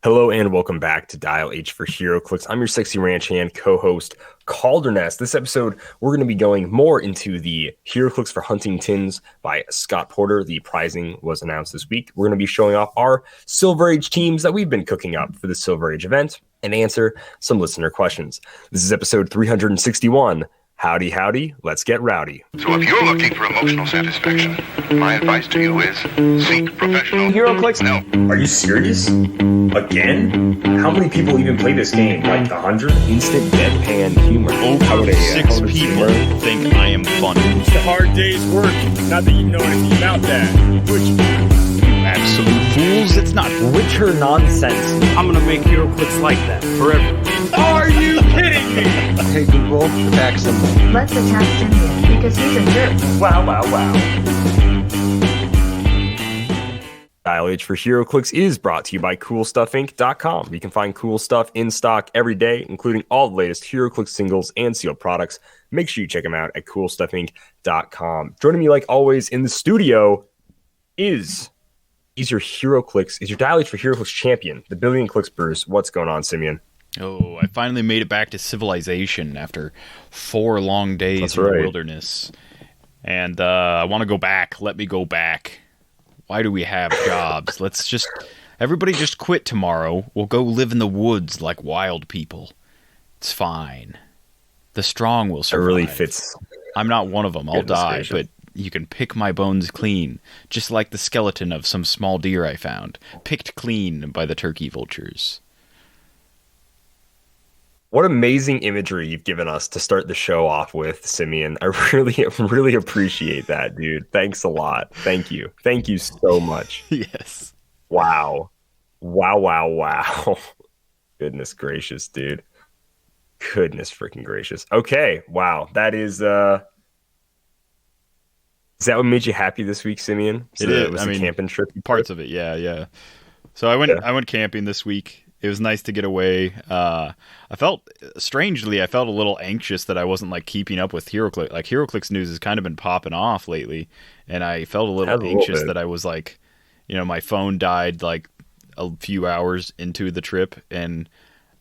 Hello and welcome back to Dial H for Heroclix. I'm your sexy ranch hand co-host Kalder. This episode, we're going to be going more into the Heroclix for Hunting Tins by Scott Porter. The prizing was announced this week. We're going to be showing off our Silver Age teams that we've been cooking up for the Silver Age event and answer some listener questions. This is episode 361. Howdy, howdy, let's get rowdy. So if you're looking for emotional satisfaction, my advice to you is seek professional Heroclix? help. Are you serious? Again? How many people even play this game? Like 100? Instant deadpan humor. Over six people think I am funny. It's a hard day's work. Not that you know anything about that. Which Absolute fools, it's not. Witcher nonsense. I'm gonna make HeroClix like that forever. Are you kidding me? Hey Google, attack symbol. Let's attack Simeon because he's a jerk. Wow. Dial H for HeroClix is brought to you by CoolStuffInc.com. You can find cool stuff in stock every day, including all the latest HeroClix singles and sealed products. Make sure you check them out at CoolStuffInc.com. Joining me, like always, in the studio is your HeroClix, is your Dial H for HeroClix champion, the Billion Clicks Bruce. What's going on, Simeon? Oh, I finally made it back to civilization after 4 long days in the wilderness. And I want to go back. Let me go back. Why do we have jobs? Everybody just quit tomorrow. We'll go live in the woods like wild people. It's fine. The strong will survive. It really fits. I'm not one of them. I'll die, gracious. but you can pick my bones clean, just like the skeleton of some small deer I found, picked clean by the turkey vultures. What amazing imagery you've given us to start the show off with, Simeon. I really appreciate that, dude. Thanks a lot. Thank you. Thank you so much. Yes. Wow. Goodness gracious, dude. Goodness freaking gracious. Okay. Wow. That is that what made you happy this week, Simeon? It is. It was a camping trip. Parts of it, yeah. So I went camping this week. It was nice to get away. I felt a little anxious that I wasn't like keeping up with HeroClix. Like HeroClix news has kind of been popping off lately, and I felt a little anxious that I was like, my phone died like a few hours into the trip, and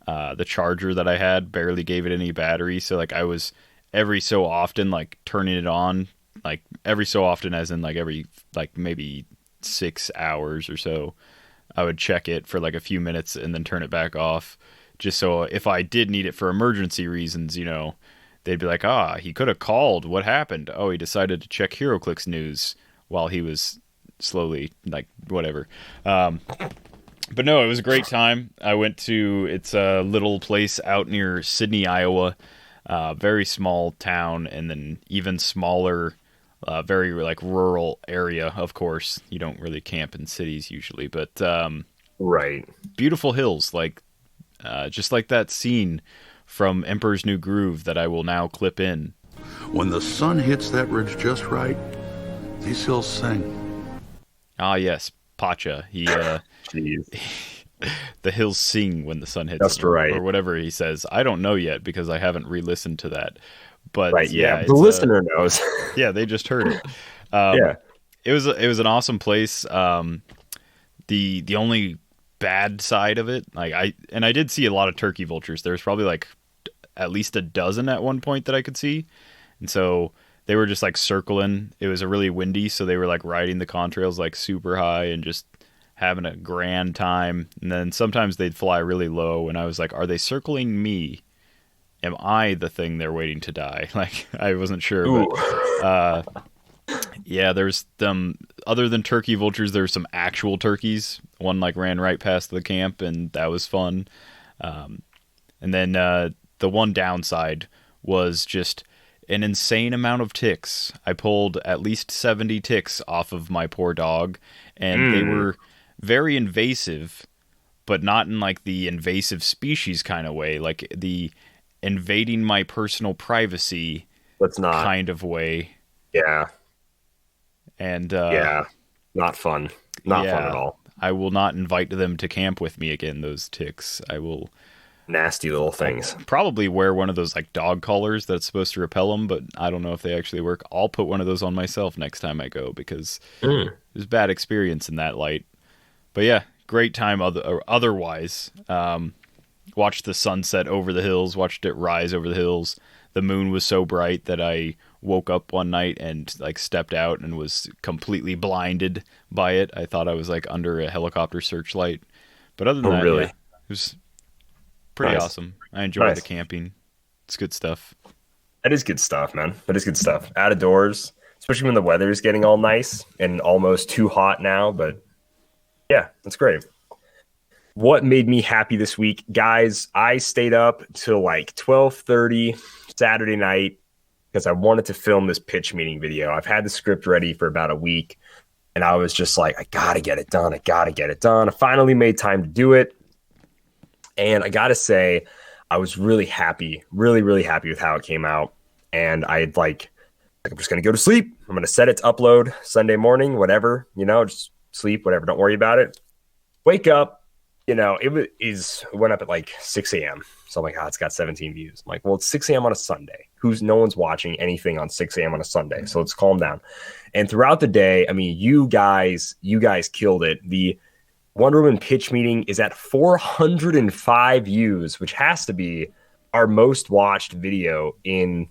the charger that I had barely gave it any battery. So like I was every so often like turning it on. Like every so often, as in like every like maybe 6 hours or so, I would check it for like a few minutes and then turn it back off, just so if I did need it for emergency reasons, they'd be like, he could have called. What happened? Oh, he decided to check HeroClix news while he was slowly like whatever. But no, it was a great time. It's a little place out near Sydney, Iowa, very small town, and then even smaller. Very like rural area, of course. You don't really camp in cities usually, but Right. Beautiful hills, like just like that scene from Emperor's New Groove that I will now clip in. When the sun hits that ridge just right, these hills sing. Ah, yes, Pacha. He Jeez. the hills sing when the sun hits Just them, right. or whatever he says. I don't know yet because I haven't re-listened to that. But Right, yeah. it's The listener knows. Yeah, they just heard it. Yeah. It was an awesome place. The only bad side of it, like I did see a lot of turkey vultures. There's probably like at least a dozen at one point that I could see, and so they were just like circling. It was a really windy, so they were like riding the contrails like super high and just having a grand time. And then sometimes they'd fly really low, and I was like, are they circling me? Am I the thing they're waiting to die? Like, I wasn't sure, but yeah, there's them. Other than turkey vultures, there's some actual turkeys. One like ran right past the camp, and that was fun. And then the one downside was just an insane amount of ticks. I pulled at least 70 ticks off of my poor dog, and they were very invasive, but not in like the invasive species kind of way, like the invading my personal privacy kind of way. Yeah. And not fun. Not fun at all. I will not invite them to camp with me again, those ticks. I will Nasty little things. probably wear one of those like dog collars that's supposed to repel them, but I don't know if they actually work. I'll put one of those on myself next time I go because it was a bad experience in that light. But yeah, great time otherwise. Watched the sunset over the hills, watched it rise over the hills. The moon was so bright that I woke up one night and like stepped out and was completely blinded by it. I thought I was like under a helicopter searchlight. But other than that, really? yeah, it was pretty awesome. I enjoyed the camping. It's good stuff. That is good stuff, man. That is good stuff. Out of doors, especially when the weather is getting all nice and almost too hot now. But yeah, that's great. What made me happy this week, guys? I stayed up till like 12:30 Saturday night because I wanted to film this pitch meeting video. I've had the script ready for about a week, and I was just like, I gotta get it done. I finally made time to do it, and I gotta say, I was really happy, really happy with how it came out. And I'd like I'm just gonna go to sleep. I'm gonna set it to upload Sunday morning, whatever, just sleep, whatever. Don't worry about it. Wake up. It went up at like 6 a.m. So I'm like, it's got 17 views. I'm like, well, it's 6 a.m. on a Sunday. No one's watching anything on 6 a.m. on a Sunday. So let's calm down. And throughout the day, I mean, you guys killed it. The Wonder Woman pitch meeting is at 405 views, which has to be our most watched video in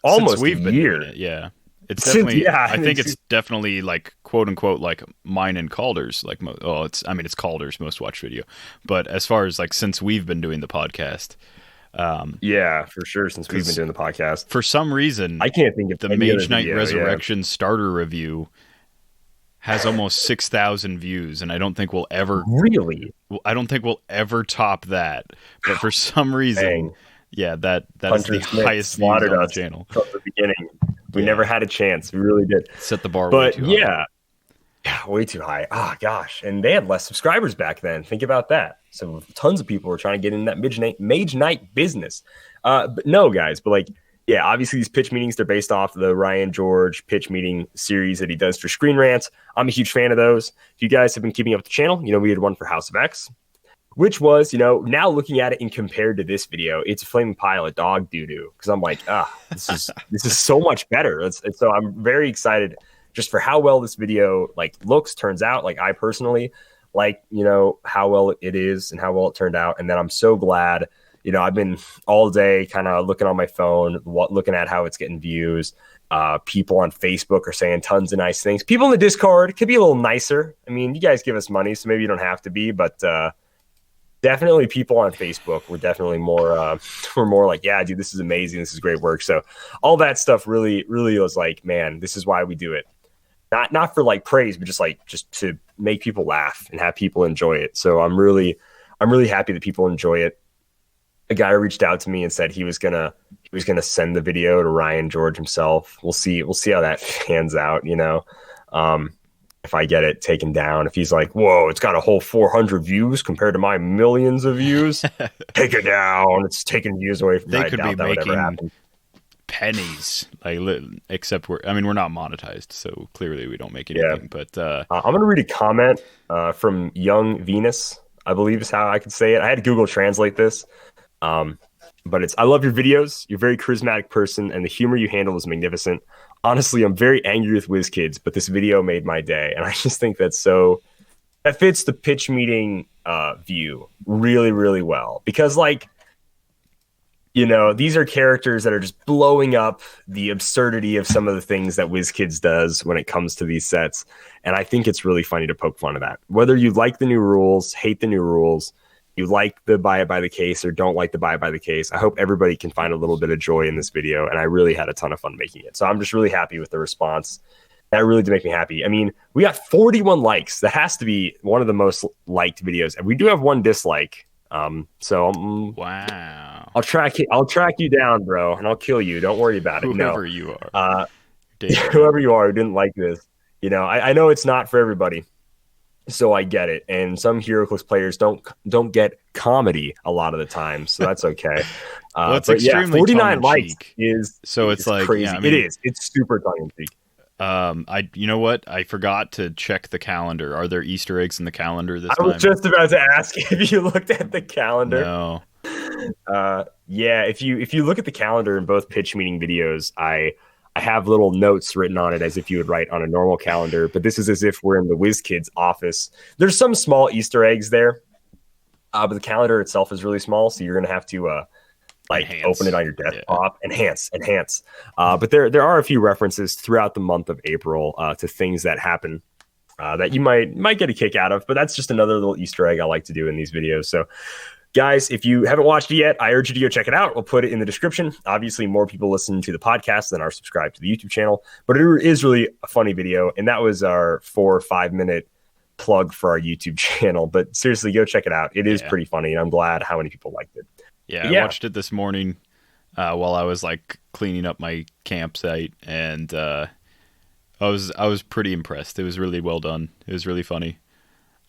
almost a year. Yeah. It's definitely. Yeah, I think it's definitely like quote unquote like mine and Calder's like. It's Calder's most watched video, but as far as like since we've been doing the podcast, yeah, for sure. Since we've been doing the podcast, for some reason, I can't think of the Mage Knight Resurrection starter review has almost 6,000 views, and I don't think we'll ever top that. But for some reason. Dang. Yeah, that is the highest views on the channel. From the beginning. We never had a chance. We really did. Set the bar way too high. Yeah, way too high. Oh, gosh. And they had less subscribers back then. Think about that. So tons of people were trying to get in that Mage Knight business. But no, guys. But like, yeah, obviously these pitch meetings, they're based off the Ryan George pitch meeting series that he does for Screen Rants. I'm a huge fan of those. If you guys have been keeping up with the channel, we did one for House of X, which was, now looking at it and compared to this video, it's a flaming pile of dog doo-doo. Because I'm like, this is so much better. So I'm very excited just for how well this video looks, turns out. Like I personally like, how well it is and how well it turned out. And then I'm so glad, I've been all day kind of looking on my phone, looking at how it's getting views. People on Facebook are saying tons of nice things. People in the Discord could be a little nicer. I mean, you guys give us money, so maybe you don't have to be, but definitely people on Facebook were definitely more like, yeah, dude, this is amazing. This is great work. So all that stuff really was like, man, this is why we do it. Not for like praise, but just to make people laugh and have people enjoy it. So I'm really happy that people enjoy it. A guy reached out to me and said he was gonna send the video to Ryan George himself. We'll see how that pans out, if I get it taken down. If he's like, whoa, it's got a whole 400 views compared to my millions of views, take it down. It's taking views away from me. They could be making pennies, except we're not monetized, so clearly we don't make anything. Yeah. But I'm gonna read a comment from Young Venus, I believe is how I could say it. I had to Google translate this, but it's, I love your videos. You're a very charismatic person, and the humor you handle is magnificent. Honestly, I'm very angry with WizKids, but this video made my day. And I just think that fits the pitch meeting view really, really well. Because these are characters that are just blowing up the absurdity of some of the things that WizKids does when it comes to these sets. And I think it's really funny to poke fun of that. Whether you like the new rules, hate the new rules, you like the buy it by the case or don't like the buy it by the case, I hope everybody can find a little bit of joy in this video. And I really had a ton of fun making it. So I'm just really happy with the response. That really did make me happy. I mean, we got 41 likes. That has to be one of the most liked videos. And we do have one dislike. Wow. I'll track you down, bro, and I'll kill you. Don't worry about it. Whoever you are. Whoever you are who didn't like this. I know it's not for everybody. So I get it, and some Heroclix players don't get comedy a lot of the time, so that's okay. Well, it's extremely 49 likes is like crazy. Yeah, it is. It's super tongue in cheek. You know what? I forgot to check the calendar. Are there Easter eggs in the calendar this time? I was just about to ask if you looked at the calendar. No. Yeah. If you look at the calendar in both pitch meeting videos, I I have little notes written on it as if you would write on a normal calendar, but this is as if we're in the WizKids office. There's some small Easter eggs there, but the calendar itself is really small, so you're going to have to open it on your desktop. Enhance. But there are a few references throughout the month of April to things that happen that you might get a kick out of, but that's just another little Easter egg I like to do in these videos. So guys, if you haven't watched it yet, I urge you to go check it out. We'll put it in the description. Obviously, more people listen to the podcast than are subscribed to the YouTube channel, but it is really a funny video, and that was our 4 or 5 minute plug for our YouTube channel. But seriously, go check it out. It is pretty funny, and I'm glad how many people liked it. Yeah, I watched it this morning while I was like cleaning up my campsite, and I was pretty impressed. It was really well done. It was really funny.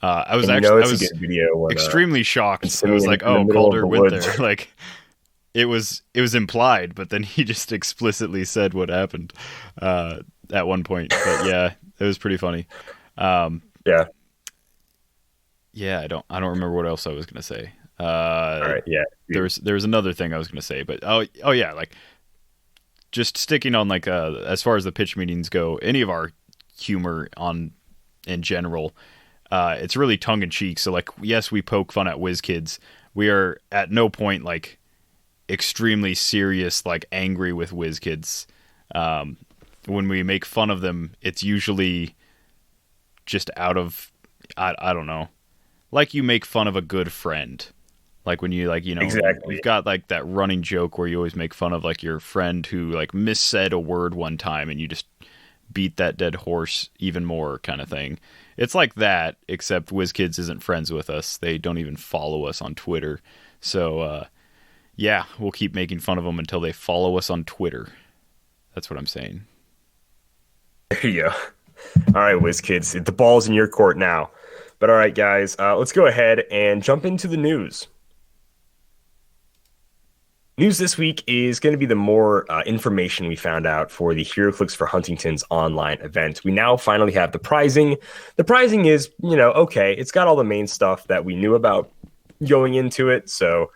I was a good video when, extremely shocked. I was like, "Oh, Calder went there." Like, it was implied, but then he just explicitly said what happened at one point. But yeah, it was pretty funny. Yeah. I don't remember what else I was gonna say. All right. Yeah. There's another thing I was gonna say, but oh yeah, like just sticking on like as far as the pitch meetings go, any of our humor in general. It's really tongue in cheek. So like, yes, we poke fun at WizKids. We are at no point like extremely serious, like angry with WizKids. When we make fun of them, it's usually just out of, I don't know, like you make fun of a good friend. Like when you exactly. You've got like that running joke where you always make fun of like your friend who like missaid a word one time and you just beat that dead horse even more kind of thing. It's like that, except WizKids isn't friends with us. They don't even follow us on Twitter. So, yeah, we'll keep making fun of them until they follow us on Twitter. That's what I'm saying. There you go. All right, WizKids, the ball's in your court now. But all right, guys, let's go ahead and jump into the news. News this week is going to be the more information we found out for the Heroclix for Huntington's online event. We now finally have the prizing. The prizing is, okay. It's got all the main stuff that we knew about going into it. So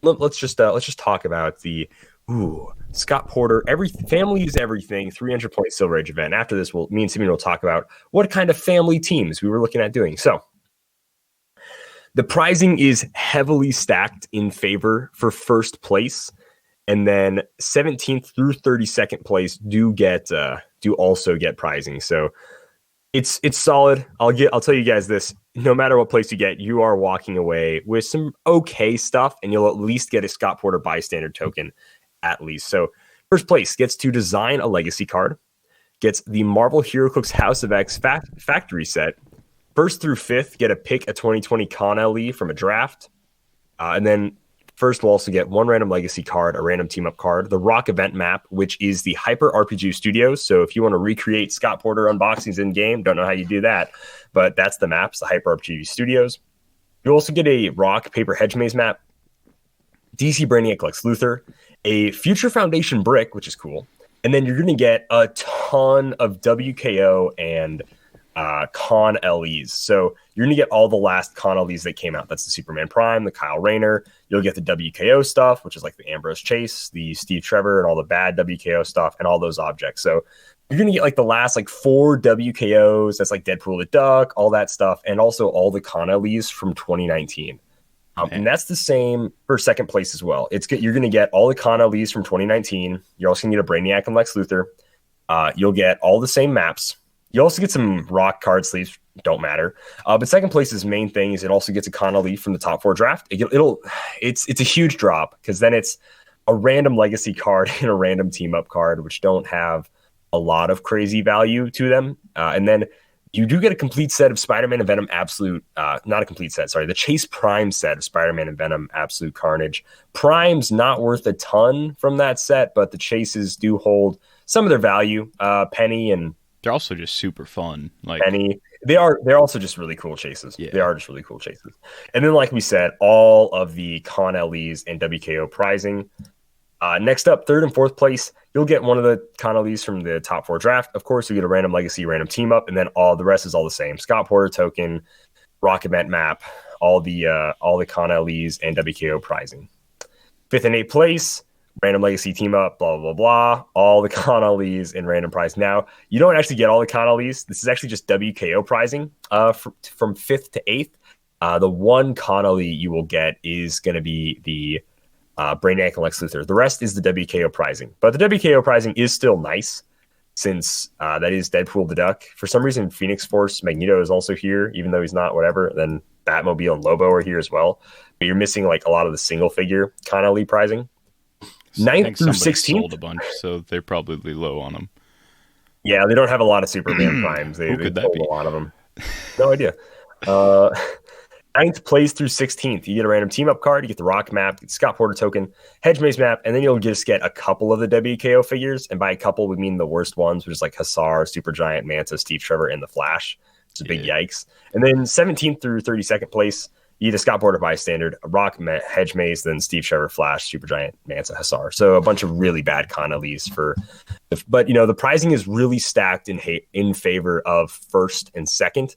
let's just talk about the Scott Porter, family is everything, 300-point Silver Age event. After this, me and Simeon will talk about what kind of family teams we were looking at doing. So the prizing is heavily stacked in favor for first place, and then 17th through 32nd place do also get prizing. So it's solid. I'll tell you guys this: no matter what place you get, you are walking away with some okay stuff, and you'll at least get a Scott Porter bystander token, at least. So first place gets to design a legacy card, gets the Marvel Heroclix House of X factory set. First through fifth get a pick a 2020 Con LE from a draft. And then first will also get one random legacy card, a random team-up card, the Rock event map, which is the Hyper RPG Studios. So if you want to recreate Scott Porter unboxings in-game, don't know how you do that, but that's the maps, the Hyper RPG Studios. You also get a Rock Paper Hedge Maze map, DC Brainiac Lex Luthor, a Future Foundation brick, which is cool. And then you're going to get a ton of WKO and Con LEs. So you're going to get all the last Con LEs that came out. That's the Superman Prime, the Kyle Rayner. You'll get the WKO stuff, which is like the Ambrose Chase, the Steve Trevor, and all the bad WKO stuff, and all those objects. So you're going to get like the last like 4 WKOs. That's like Deadpool the Duck, all that stuff, and also all the Con LEs from 2019. And that's the same for second place as well. You're going to get all the Con LEs from 2019. You're also going to get a Brainiac and Lex Luthor. You'll get all the same maps. You also get some Rock card sleeves, don't matter. But second place's main thing is it also gets a Con LE from the top 4 draft. It's a huge drop because then it's a random legacy card and a random team up card, which don't have a lot of crazy value to them. And then you do get a complete set of Spider-Man and Venom Absolute, not a complete set, sorry, the Chase Prime set of Spider-Man and Venom Absolute Carnage. Prime's not worth a ton from that set, but the Chases do hold some of their value. Penny and they're also just super fun. Like Penny, they're also just really cool chases. Yeah. They are just really cool chases. And then, like we said, all of the Con LEs and WKO prizing. Next up, third and fourth place, you'll get one of the Con LEs from the top 4 draft. Of course, you get a random legacy, random team up, and then all the rest is all the same. Scott Porter token, Rock event map, all the Con LEs and WKO prizing. Fifth and eighth place, random legacy team up, blah, blah, blah, all the Connolly's in random prize. Now, you don't actually get all the Connolly's. This is actually just WKO prizing from 5th to 8th. The one Connolly you will get is going to be the Brainiac and Lex Luthor. The rest is the WKO prizing. But the WKO prizing is still nice since that is Deadpool the Duck. For some reason, Phoenix Force Magneto is also here, even though he's not whatever. Then Batmobile and Lobo are here as well. But you're missing like a lot of the single figure Connolly prizing. 9th through 16th. Sold a bunch, so they're probably low on them. Yeah, they don't have a lot of Superman primes. They could that sold be? a lot of them. No idea. 9th plays through 16th. You get a random team up card, you get the Rock map, you get the Scott Porter token, Hedge Maze map, and then you'll just get a couple of the WKO figures. And by a couple, we mean the worst ones, which is like Hussar, Supergiant, Manta, Steve Trevor, and the Flash. It's a big yikes. And then 17th through 32nd place, you get a Scott Porter bystander, a Rock, Hedge Maze, then Steve Trevor, Flash, Supergiant, Manta, Hussar. So a bunch of really bad Connolly's but the prizing is really stacked in favor of 1st and 2nd.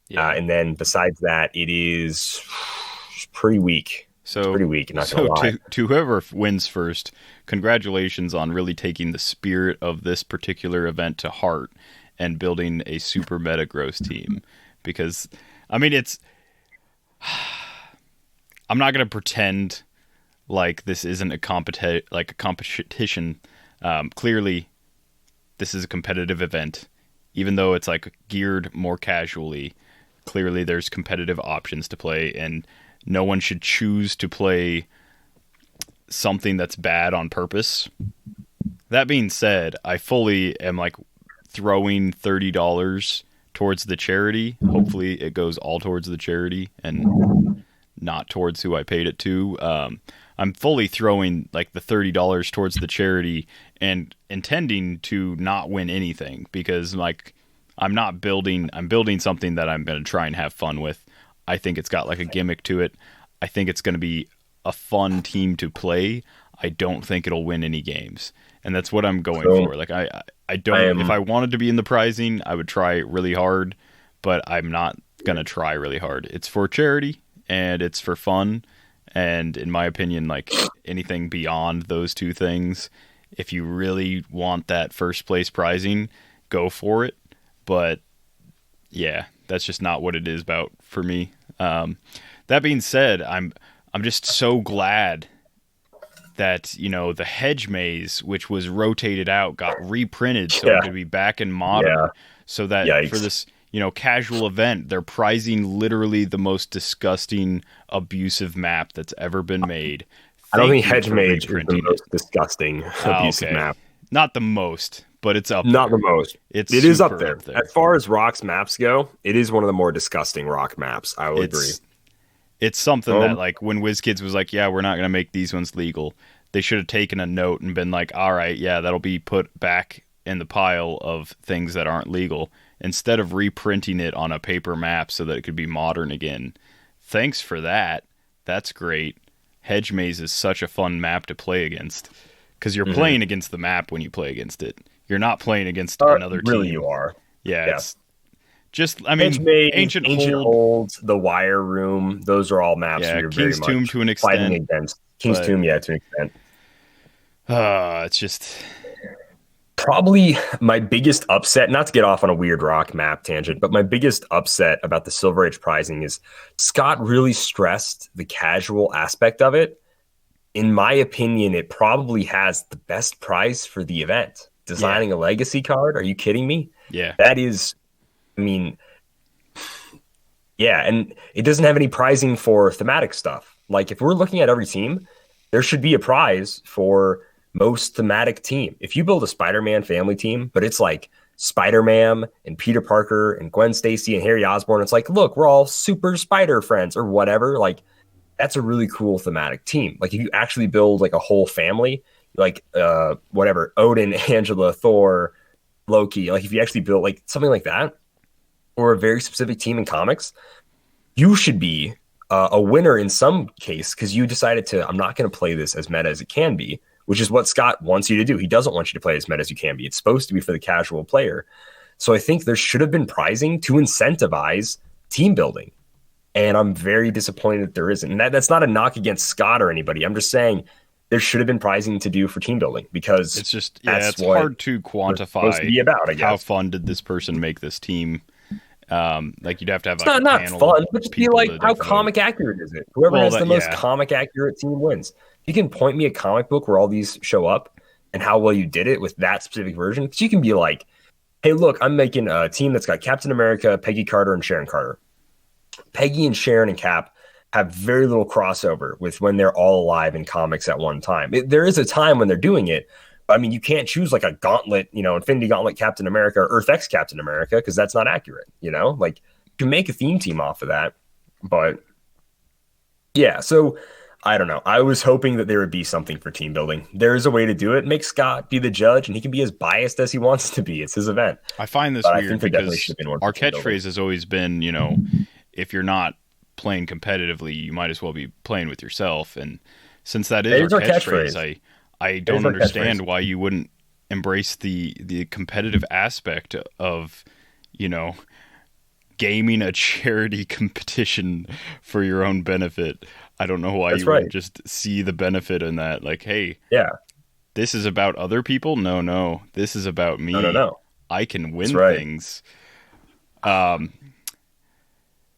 Yeah. And then besides that, it is pretty weak. So pretty weak. Not gonna lie. To whoever wins first, congratulations on really taking the spirit of this particular event to heart and building a super meta gross team. Because I mean, I'm not going to pretend like this isn't a competition. Clearly, this is a competitive event, even though it's like geared more casually. Clearly, there's competitive options to play, and no one should choose to play something that's bad on purpose. That being said, I fully am like throwing $30 towards the charity. Hopefully it goes all towards the charity and not towards who I paid it to. I'm fully throwing like the $30 towards the charity and intending to not win anything because like I'm building something that I'm going to try and have fun with. I think it's got like a gimmick to it. I think it's going to be a fun team to play. I don't think it'll win any games. And that's what I'm going for. Like I don't. If I wanted to be in the prizing, I would try really hard, but I'm not gonna try really hard. It's for charity and it's for fun. And in my opinion, like anything beyond those two things, if you really want that first place prizing, go for it. But yeah, that's just not what it is about for me. That being said, I'm just so glad that, the Hedge Maze, which was rotated out, got reprinted so it could be back in modern. So that for this, casual event, they're prizing literally the most disgusting, abusive map that's ever been made. I don't think Hedge Maze is the most disgusting, abusive map. Not the most, but it's up Not there. the most. It is up there. As far as Rock's maps go, it is one of the more disgusting Rock maps. I will agree. It's something that, like, when WizKids was like, yeah, we're not going to make these ones legal, they should have taken a note and been like, all right, yeah, that'll be put back in the pile of things that aren't legal, instead of reprinting it on a paper map so that it could be modern again. Thanks for that. That's great. Hedge Maze is such a fun map to play against, because you're playing against the map when you play against it. You're not playing against another team. Really, you are. Yeah. It's just, I mean, Ancient Hold, The Wire Room, those are all maps you're King's very Tomb much to an extent. fighting against. King's Tomb, to an extent. It's just... Probably my biggest upset, not to get off on a weird Rock map tangent, but my biggest upset about the Silver Age prizing is Scott really stressed the casual aspect of it. In my opinion, it probably has the best prize for the event. Designing a legacy card? Are you kidding me? Yeah. That is, and it doesn't have any prizing for thematic stuff. Like, if we're looking at every team, there should be a prize for most thematic team. If you build a Spider-Man family team, but it's like Spider-Man and Peter Parker and Gwen Stacy and Harry Osborn, it's like, look, we're all super spider friends or whatever. Like, that's a really cool thematic team. Like, if you actually build like a whole family, like Odin, Angela, Thor, Loki, like if you actually build like something like that, or a very specific team in comics, you should be a winner in some case because you decided to, I'm not going to play this as meta as it can be, which is what Scott wants you to do. He doesn't want you to play as meta as you can be. It's supposed to be for the casual player. So I think there should have been prizing to incentivize team building. And I'm very disappointed that there isn't. And that's not a knock against Scott or anybody. I'm just saying there should have been prizing to do for team building, because It's just that's it's what hard to supposed to quantify be about, I how guess. fun did this person make this team. Like you'd have to have It's like a not panel fun, of but just be people like, to, how vote. comic accurate is it? Whoever Well, has the most yeah. comic accurate team wins. You can point me a comic book where all these show up and how well you did it with that specific version. Because you can be like, hey, look, I'm making a team that's got Captain America, Peggy Carter, and Sharon Carter. Peggy and Sharon and Cap have very little crossover with when they're all alive in comics at one time. There is a time when they're doing it. I mean, you can't choose like a gauntlet, Infinity Gauntlet Captain America or Earth X Captain America, because that's not accurate, Like, you can make a theme team off of that. But yeah, so I don't know. I was hoping that there would be something for team building. There is a way to do it. Make Scott be the judge, and he can be as biased as he wants to be. It's his event. I find this But I weird think there definitely because should have been one for our team building. catchphrase has always been, if you're not playing competitively, you might as well be playing with yourself. And since that is It our is our catchphrase, catchphrase. I don't our understand catchphrase. why you wouldn't embrace the competitive aspect of, gaming a charity competition for your own benefit. I don't know why That's you wouldn't right. just see the benefit in that. Like, hey, Yeah. this is about other people? No. This is about me. No. I can win That's right. things.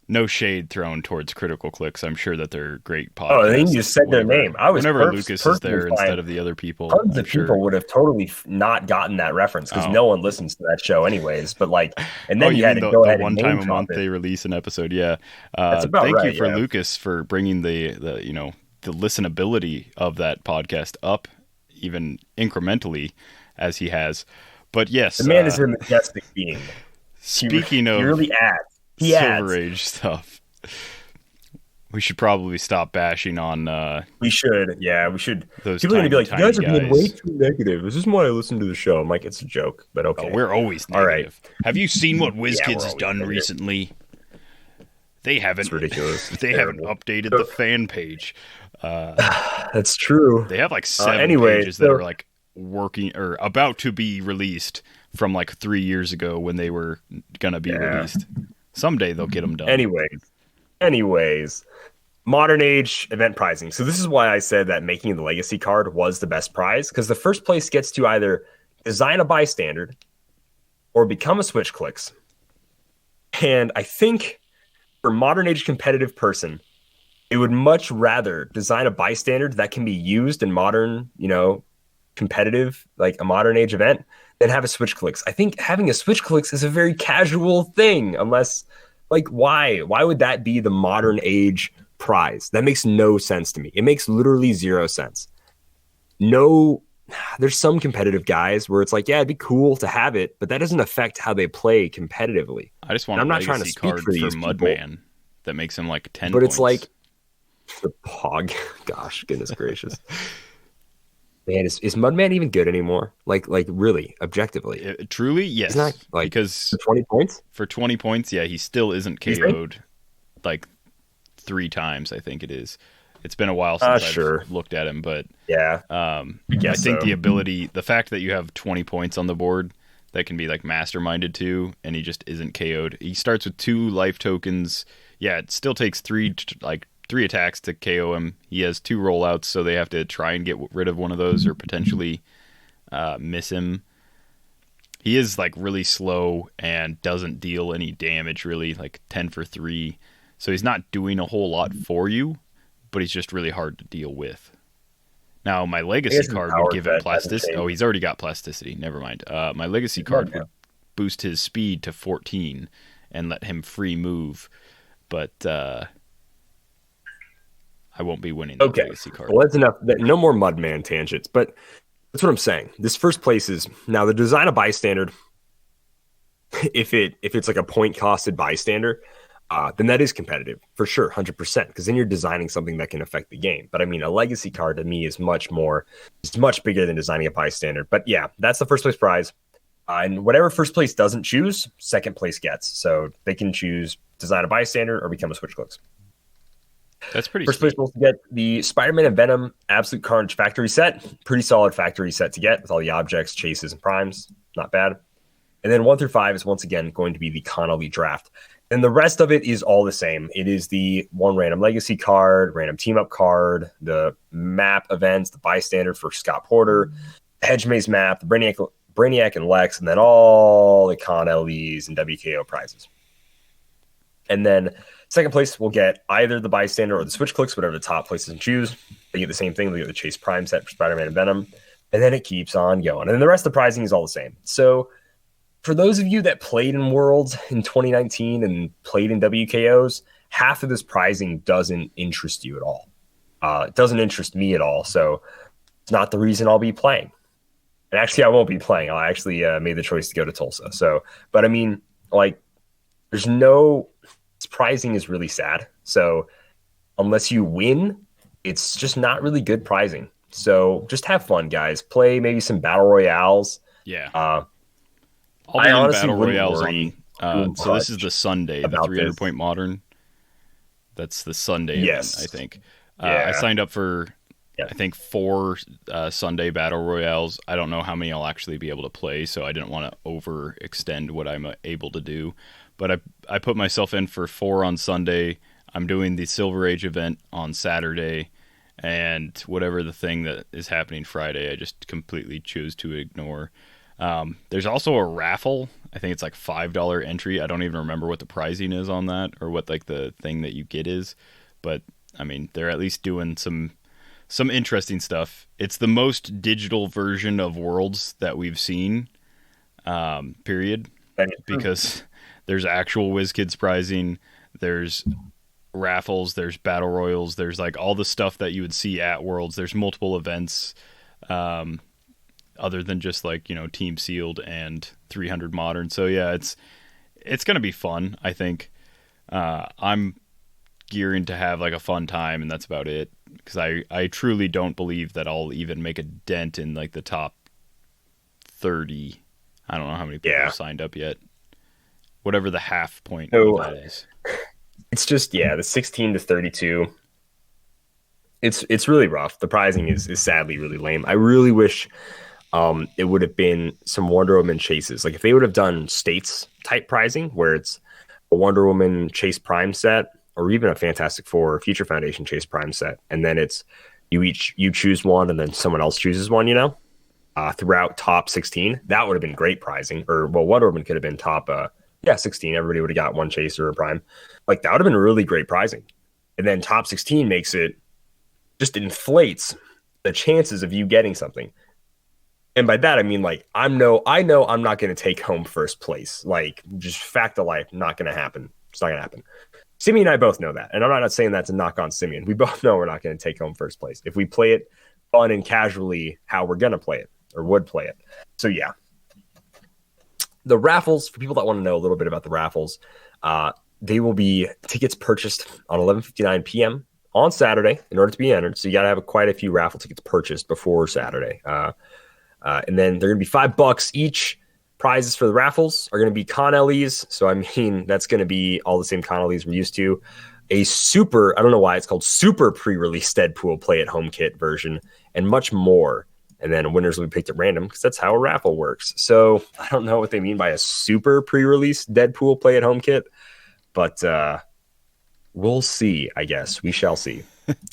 No shade thrown towards Critical Clicks. I'm sure that they're great podcasts. Oh, I think you just said their whenever- name. I was whenever Lucas Lucas is there instead of the other people. Tons I'm of sure. people would have totally not gotten that reference because Oh. no one listens to that show anyways. But and Oh, then you you had mean to the, go the ahead one and time name a drop month it. they release an episode? Yeah. That's about thank right, you for yeah. Lucas for bringing the the listenability of that podcast up even incrementally as he has. But yes, The man is a majestic being. speaking He of really adds. He Silver adds. Age stuff, we should probably stop bashing on We should. Yeah, we should. those People are going to be like, you tiny guys are being way guys. too negative. This is why I listen to the show. I'm like, it's a joke, but okay. Oh, we're always All right. negative. Have you seen what Yeah, WizKids we're has always done negative. recently? They haven't. It's ridiculous. It's They haven't terrible. updated the fan page. That's true. They have like 7 anyway, pages that so- are like working or about to be released from like 3 years ago when they were gonna be released. Someday they'll get them done. Anyways, modern age event prizing. So this is why I said that making the legacy card was the best prize, because the first place gets to either design a bystander or become a switch clicks. And I think for modern age competitive person, it would much rather design a bystander that can be used in modern, competitive, like a modern age event, than have a switch clicks. I think having a switch clicks is a very casual thing, unless why would that be the modern age prize? That makes no sense to me. It makes literally zero sense. No, there's some competitive guys where it's like, yeah, it'd be cool to have it, but that doesn't affect how they play competitively. I just want I'm a not trying to legacy speak card for for these people. Mudman that makes him like 10 But points. it's like the Pog. Gosh, goodness gracious. Man, is Mudman even good anymore? Like really, objectively. Truly, yes. He's not because for 20 points? for 20 points, yeah, he still isn't You think? KO'd like 3 times, I think it is. It's been a while since Sure. I've looked at him, but Yeah. I guess think so. the fact that you have 20 points on the board that can be like masterminded to, and he just isn't KO'd. He starts with 2 life tokens. Yeah, it still takes 3 attacks to KO him. He has 2 rollouts, so they have to try and get rid of one of those or potentially miss him. He is like really slow and doesn't deal any damage really, like 10 for 3. So he's not doing a whole lot for you, but he's just really hard to deal with. Now, my legacy his card power would give him set hasn't plasticity. changed. Oh, he's already got plasticity. Never mind. My legacy He's card not would boost his speed to 14 and let him free move. But I won't be winning the Okay. legacy card. Well, that's enough. No more Mudman tangents, but that's what I'm saying. This first place is now the design of bystander. If it's like a point costed bystander, then that is competitive for sure, 100%. Because then you're designing something that can affect the game. But I mean, a legacy card to me is much bigger than designing a bystander. But yeah, that's the first place prize. And whatever first place doesn't choose, second place gets. So they can choose design a bystander or become a switch clicks. That's pretty First place sweet. will get the Spider-Man and Venom Absolute Carnage factory set. Pretty solid factory set to get with all the objects, chases, and primes. Not bad. And then 1 through 5 is once again going to be the Connolly draft. And the rest of it is all the same. It is the one random legacy card, random team up card, the map events, the bystander for Scott Porter, the Hedge Maze map, the Brainiac and Lex, and then all the Con LEs and WKO prizes. And then second place will get either the bystander or the switch clicks, whatever the top places choose. They get the same thing. They get the Chase Prime set for Spider-Man and Venom. And then it keeps on going. And then the rest of the prizing is all the same. So for those of you that played in Worlds in 2019 and played in WKOs, half of this prizing doesn't interest you at all. It doesn't interest me at all. So it's not the reason I'll be playing. And actually, I won't be playing. I actually made the choice to go to Tulsa. So, but I mean, like, there's no... This prizing is really sad. So unless you win, it's just not really good prizing. So just have fun, guys. Play maybe some battle royales. Yeah. I'll be honestly battle royales on. So this is much the Sunday, the 300 point modern. That's the Sunday event, I think. I signed up for, I think, 4 Sunday battle royales. I don't know how many I'll actually be able to play, so I didn't want to overextend what I'm able to do. But I put myself in for 4 on Sunday. I'm doing the Silver Age event on Saturday, and whatever the thing that is happening Friday, I just completely choose to ignore. There's also a raffle. I think it's like $5 entry. I don't even remember what the pricing is on that or what like the thing that you get is. But I mean, they're at least doing some interesting stuff. It's the most digital version of Worlds that we've seen, period. Because there's actual WizKids prizing, there's raffles, there's battle royals, there's like all the stuff that you would see at Worlds. There's multiple events, other than just like, you know, Team Sealed and 300 Modern. So yeah, it's gonna be fun. I think I'm gearing to have like a fun time, and that's about it. Because I truly don't believe that I'll even make a dent in like the top 30. I don't know how many people have signed up yet. Whatever the half point of that is. It's just, the 16 to 32. It's really rough. The prizing is sadly really lame. I really wish it would have been some Wonder Woman chases. Like if they would have done states type prizing where it's a Wonder Woman Chase Prime set or even a Fantastic Four Future Foundation Chase Prime set. And then it's you choose one and then someone else chooses one, you know, throughout top 16. That would have been great prizing. Or, well, Wonder Woman could have been top 16. Everybody would have got one chase or a prime. Like that would have been really great prizing. And then top 16 makes it just inflates the chances of you getting something. And by that I mean like I know I'm not going to take home first place. Like just fact of life, not going to happen. It's not going to happen. Simeon and I both know that. And I'm not saying that to knock on Simeon. We both know we're not going to take home first place. If we play it fun and casually, how we're going to play it or would play it. So yeah. The raffles, for people that want to know a little bit about the raffles, they will be tickets purchased on 11:59 p.m. on Saturday in order to be entered. So you got to have quite a few raffle tickets purchased before Saturday. And then they're going to be $5 each. Prizes for the raffles are going to be Con LEs. So, I mean, that's going to be all the same Con LEs we're used to. A super, I don't know why it's called super pre-release Deadpool play at home kit version and much more. And then winners will be picked at random because that's how a raffle works. So I don't know what they mean by a super pre-release Deadpool play at home kit, but we'll see, I guess. We shall see.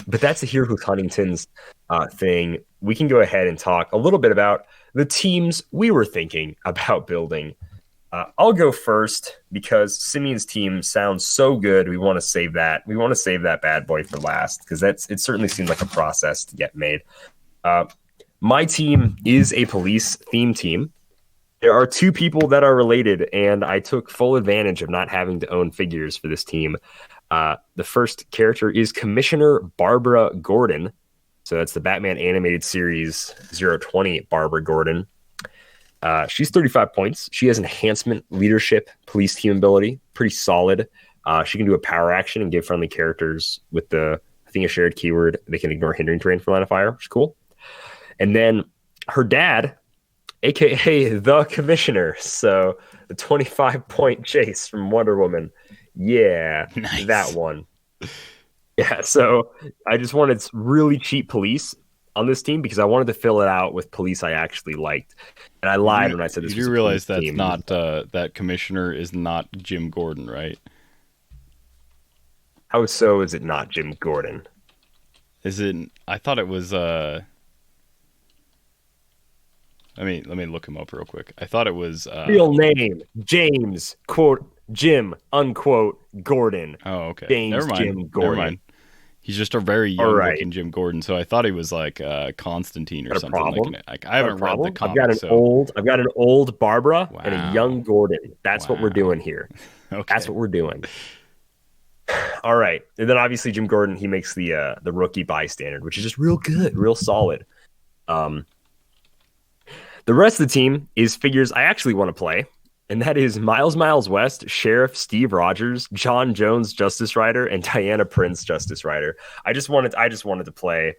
But that's the Heroclix Huntington's thing. We can go ahead and talk a little bit about the teams we were thinking about building. I'll go first because Simeon's team sounds so good. We want to save that. We want to save that bad boy for last because it certainly seems like a process to get made. My team is a police theme team. There are 2 people that are related, and I took full advantage of not having to own figures for this team. The first character is Commissioner Barbara Gordon. So that's the Batman animated series 020 Barbara Gordon. She's 35 points. She has enhancement, leadership, police team ability. Pretty solid. She can do a power action and give friendly characters with a shared keyword. They can ignore hindering terrain for line of fire, which is cool. And then her dad, a.k.a. the Commissioner. So the 25-point chase from Wonder Woman. Yeah, nice. That one. Yeah, so I just wanted really cheap police on this team because I wanted to fill it out with police I actually liked. And I lied when I said this was a realize that's team. Not that Commissioner is not Jim Gordon, right? How so is it not Jim Gordon? Is it? I thought it was. Let me look him up real quick. I thought it was. Real name, James, quote, Jim, unquote, Gordon. Oh, okay. James Never mind. Jim Gordon. Never mind. He's just a very All young right. looking Jim Gordon, so I thought he was like Constantine or Got a something. problem? Like I haven't read the comic, I've got an old Barbara and a Wow. young Gordon. That's what we're Wow. doing here. Okay. That's what we're doing. All right. And then obviously Jim Gordon, he makes the rookie bystander, which is just real good, real solid. The rest of the team is figures I actually want to play, and that is Miles West, Sheriff Steve Rogers, John Jones Justice Rider, and Diana Prince Justice Rider. I just wanted to play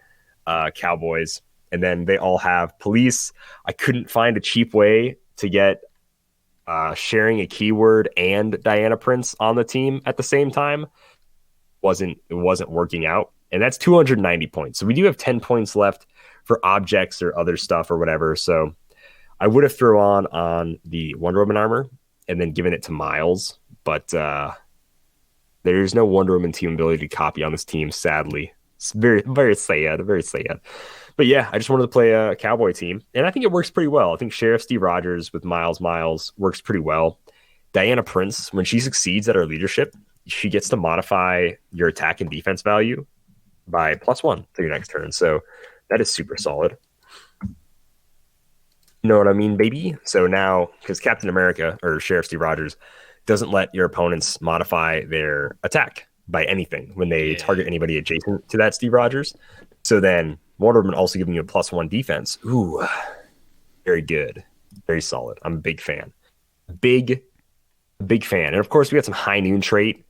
Cowboys, and then they all have police. I couldn't find a cheap way to get sharing a keyword and Diana Prince on the team at the same time. It wasn't working out, and that's 290 points. So we do have 10 points left for objects or other stuff or whatever. So I would have thrown on the Wonder Woman armor and then given it to Miles, but there's no Wonder Woman team ability to copy on this team, sadly. It's very, very sad, very sad. But yeah, I just wanted to play a Cowboy team, and I think it works pretty well. I think Sheriff Steve Rogers with Miles works pretty well. Diana Prince, when she succeeds at her leadership, she gets to modify your attack and defense value by +1 to your next turn. So that is super solid. You know what I mean, baby? So now, because Captain America or Sheriff Steve Rogers doesn't let your opponents modify their attack by anything when they target anybody adjacent to that Steve Rogers. So then Wonder Woman also giving you a +1 defense. Ooh, very good. Very solid. I'm a big fan. Big fan. And of course, we got some high noon trait.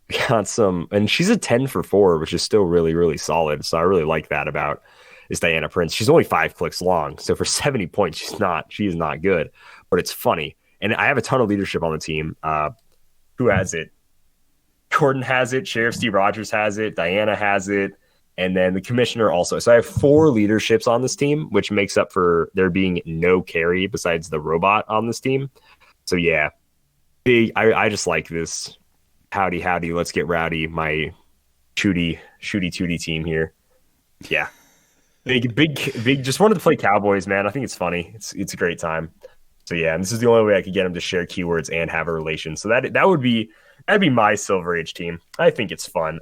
We got some, and she's a 10 for 4, which is still really, really solid. So I really like that about is Diana Prince. She's only 5 clicks long. So for 70 points, she is not good, but it's funny. And I have a ton of leadership on the team. Who has it? Gordon has it. Sheriff Steve Rogers has it. Diana has it. And then the commissioner also. So I have 4 leaderships on this team, which makes up for there being no carry besides the robot on this team. So yeah, big. I just like this. Howdy, let's get rowdy. My shooty tooty team here. Yeah. Big. Just wanted to play Cowboys, man. I think it's funny. It's a great time. So yeah, and this is the only way I could get them to share keywords and have a relation. So that'd be my Silver Age team. I think it's fun.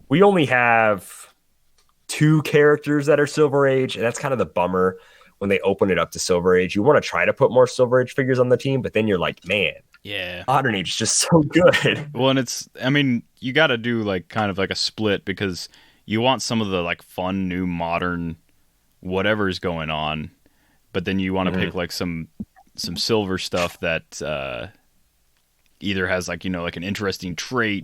We only have 2 characters that are Silver Age, and that's kind of the bummer when they open it up to Silver Age. You want to try to put more Silver Age figures on the team, but then you're like, man, yeah, Modern Age is just so good. Well, and you got to do like kind of like a split because you want some of the like fun new modern whatever's going on, but then you want to pick like some silver stuff that either has like like an interesting trait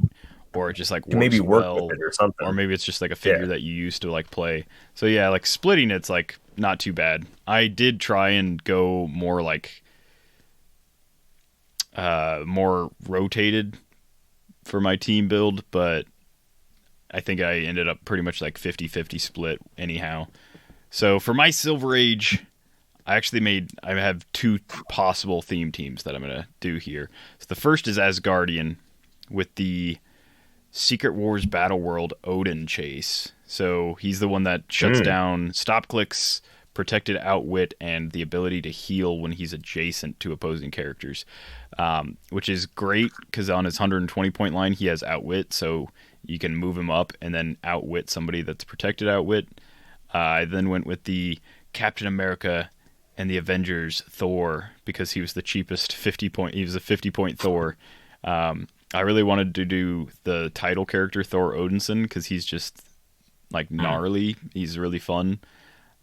or it just like works maybe work well, with it or something, or maybe it's just like a figure that you used to like play. So yeah, like splitting it's like not too bad. I did try and go more like more rotated for my team build, but I think I ended up pretty much like 50-50 split anyhow. So for my Silver Age, I have 2 possible theme teams that I'm going to do here. So the first is Asgardian with the Secret Wars Battle World Odin chase. So he's the one that shuts down stop clicks, protected outwit, and the ability to heal when he's adjacent to opposing characters, which is great because on his 120 point line he has outwit, so you can move him up and then outwit somebody that's protected outwit. I then went with the Captain America and the Avengers Thor because he was the cheapest 50 point. He was a 50 point Thor. I really wanted to do the title character Thor Odinson because he's just like gnarly. He's really fun.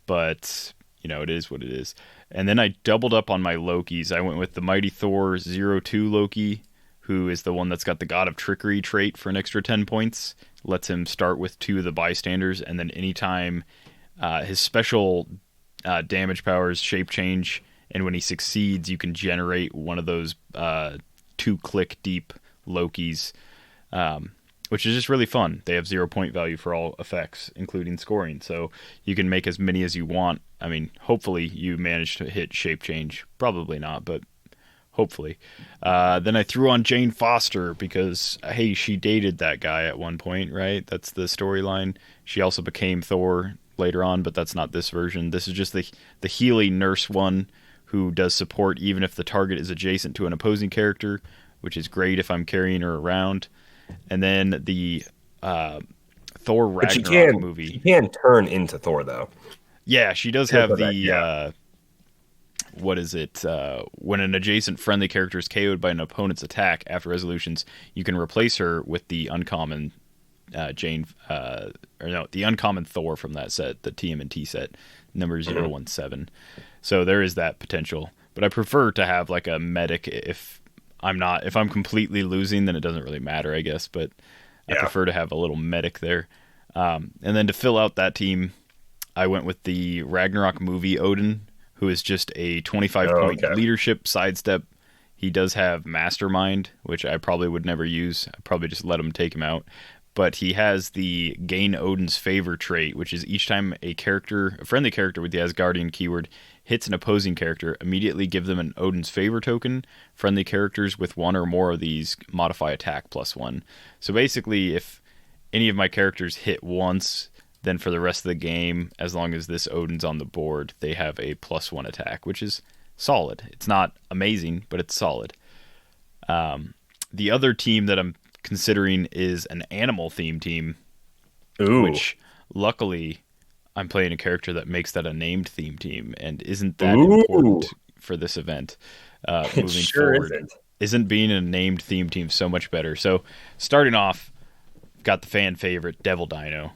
But, it is what it is. And then I doubled up on my Lokis. I went with the Mighty Thor 02 Loki, who is the one that's got the God of Trickery trait for an extra 10 points. Lets him start with 2 of the bystanders, and then anytime his special damage powers shape change, and when he succeeds, you can generate one of those 2-click deep Lokis, which is just really fun. They have 0 point value for all effects, including scoring. So you can make as many as you want. Hopefully you manage to hit shape change. Probably not, but hopefully. Then I threw on Jane Foster because, hey, she dated that guy at one point, right? That's the storyline. She also became Thor later on, but that's not this version. This is just the Healy nurse one who does support even if the target is adjacent to an opposing character, which is great if I'm carrying her around. And then the Thor Ragnarok movie. She can turn into Thor, though. Yeah, she does have the... what is it? When an adjacent friendly character is KO'd by an opponent's attack after resolutions, you can replace her with the uncommon the uncommon Thor from that set, the TMNT set, number 017. So there is that potential. But I prefer to have like a medic if I'm completely losing, then it doesn't really matter, I guess. But I prefer to have a little medic there. And then to fill out that team, I went with the Ragnarok movie Odin, who is just a 25-point leadership sidestep. He does have Mastermind, which I probably would never use. I'd probably just let him take him out. But he has the Gain Odin's Favor trait, which is each time a friendly character with the Asgardian keyword hits an opposing character, immediately give them an Odin's Favor token. Friendly characters with one or more of these modify attack +1. So basically, if any of my characters hit once, then for the rest of the game, as long as this Odin's on the board, they have a +1 attack, which is solid. It's not amazing, but it's solid. The other team that I'm considering is an animal theme team, which luckily I'm playing a character that makes that a named theme team and isn't that important for this event. Moving forward, isn't being a named theme team so much better? So starting off, got the fan favorite Devil Dino,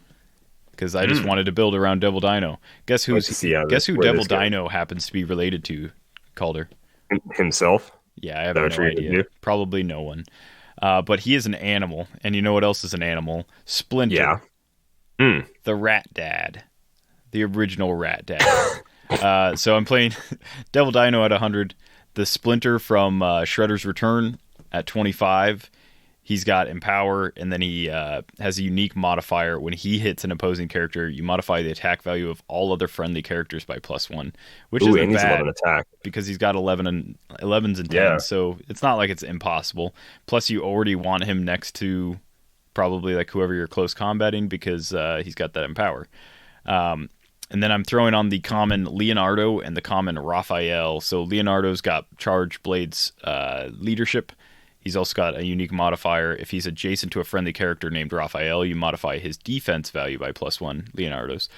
because I just wanted to build around Devil Dino. Guess who Devil Dino happens to be related to, Calder? Himself? Yeah, I have no idea. Probably no one. But he is an animal, and you know what else is an animal? Splinter. Yeah. The Rat Dad. The original Rat Dad. So I'm playing Devil Dino at 100. The Splinter from Shredder's Return at 25. He's got Empower, and then he has a unique modifier. When he hits an opposing character, you modify the attack value of all other friendly characters by +1, which isn't bad 11 attack. Because he's got 11s and 10s, so it's not like it's impossible. Plus, you already want him next to probably like whoever you're close combating because he's got that Empower. And then I'm throwing on the common Leonardo and the common Raphael. So Leonardo's got Charge Blade's leadership. He's also got a unique modifier. If he's adjacent to a friendly character named Raphael, you modify his defense value by +1, Leonardo's.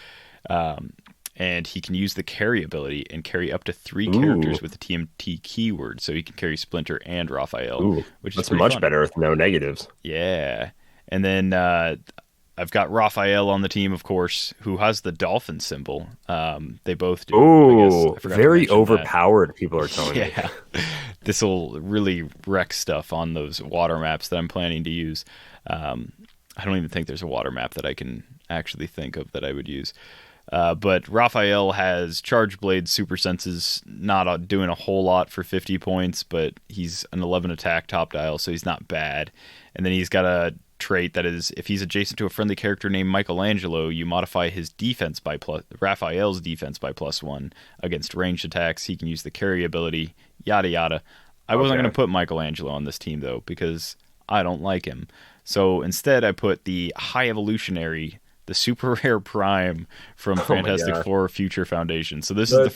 And he can use the carry ability and carry up to 3 characters with the TMT keyword. So he can carry Splinter and Raphael, which is much fun. better with no negatives. Yeah. And then I've got Raphael on the team, of course, who has the dolphin symbol. They both do. Oh, very overpowered, that. People are telling me. Yeah. This will really wreck stuff on those water maps that I'm planning to use. I don't even think there's a water map that I can actually think of that I would use. But Raphael has Charge Blade Super Senses, not doing a whole lot for 50 points, but he's an 11 attack top dial, so he's not bad. And then he's got a trait that is, if he's adjacent to a friendly character named Michelangelo, you modify his defense by Raphael's defense by +1 against ranged attacks. He can use the carry ability, yada yada. I wasn't going to put Michelangelo on this team though because I don't like him. So instead, I put the High Evolutionary, the super rare Prime from Fantastic Four Future Foundation. So this is the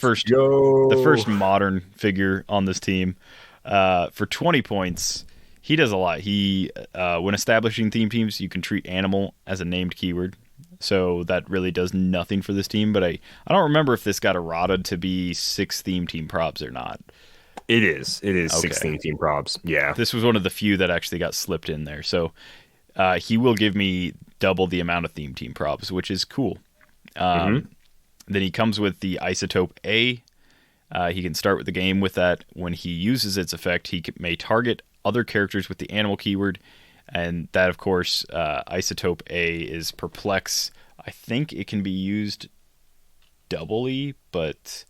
first modern figure on this team. For 20 points. He does a lot. He, when establishing theme teams, you can treat animal as a named keyword. So that really does nothing for this team. But I don't remember if this got errata to be 6 theme team props or not. It is. It is 6 theme team props. Yeah. This was one of the few that actually got slipped in there. So he will give me double the amount of theme team props, which is cool. Then he comes with the Isotope A. He can start with the game with that. When he uses its effect, he may target other characters with the animal keyword, and that, of course, Isotope A is Perplex. I think it can be used doubly, but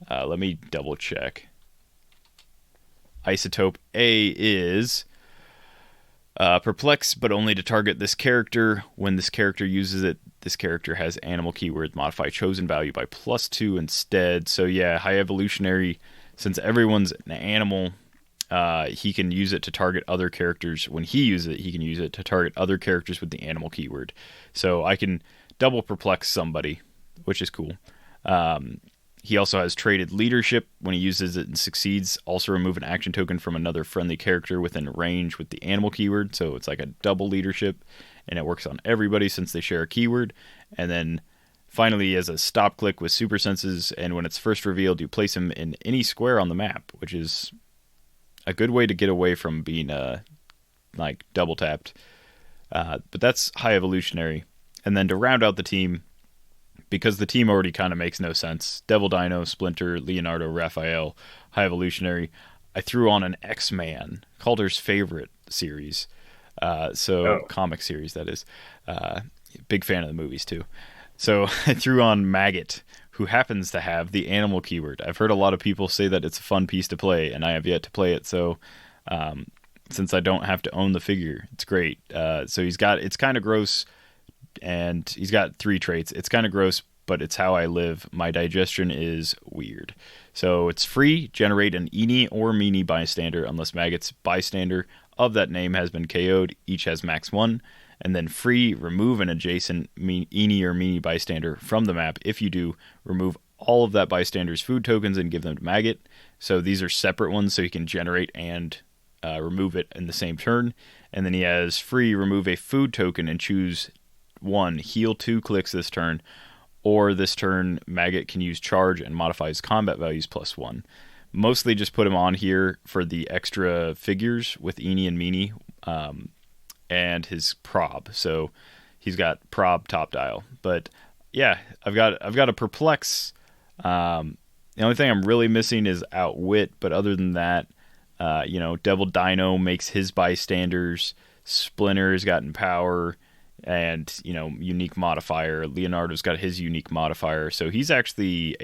let me double check. Isotope A is Perplex, but only to target this character. When this character uses it, this character has animal keyword modify chosen value by +2 instead. So yeah, High Evolutionary, since everyone's an animal, he can use it to target other characters. When he uses it, he can use it to target other characters with the animal keyword. So I can double perplex somebody, which is cool. He also has traded leadership. When he uses it and succeeds, also remove an action token from another friendly character within range with the animal keyword. So it's like a double leadership, and it works on everybody since they share a keyword. And then finally, he has a stop click with super senses, and when it's first revealed, you place him in any square on the map, which is a good way to get away from being like double tapped. But that's high evolutionary. And then to round out the team, because the team already kind of makes no sense, Devil Dino, Splinter, Leonardo, Raphael, high evolutionary, I threw on an X-Man, Calder's favorite series. Comic series, that is. Big fan of the movies, too. So I threw on Maggot, who happens to have the animal keyword. I've heard a lot of people say that it's a fun piece to play, and I have yet to play it, so since I don't have to own the figure, it's great. So it's kind of gross, and he's got 3 traits. It's kind of gross, but it's how I live. My digestion is weird. So it's free, generate an Eenie or Meanie bystander, unless Maggot's bystander of that name has been KO'd. Each has max 1. And then free, remove an adjacent Eenie or Meanie bystander from the map. If you do, remove all of that bystander's food tokens and give them to Maggot. So these are separate ones, so you can generate and remove it in the same turn. And then he has free, remove a food token and choose 1, heal 2 clicks this turn, or this turn Maggot can use charge and modify his combat values +1. Mostly just put him on here for the extra figures with Eenie and Meanie, and his prob. So he's got prob top dial. But yeah, I've got a perplex. The only thing I'm really missing is outwit, but other than that, Devil Dino makes his bystanders. Splinter's gotten power and, unique modifier. Leonardo's got his unique modifier. So he's actually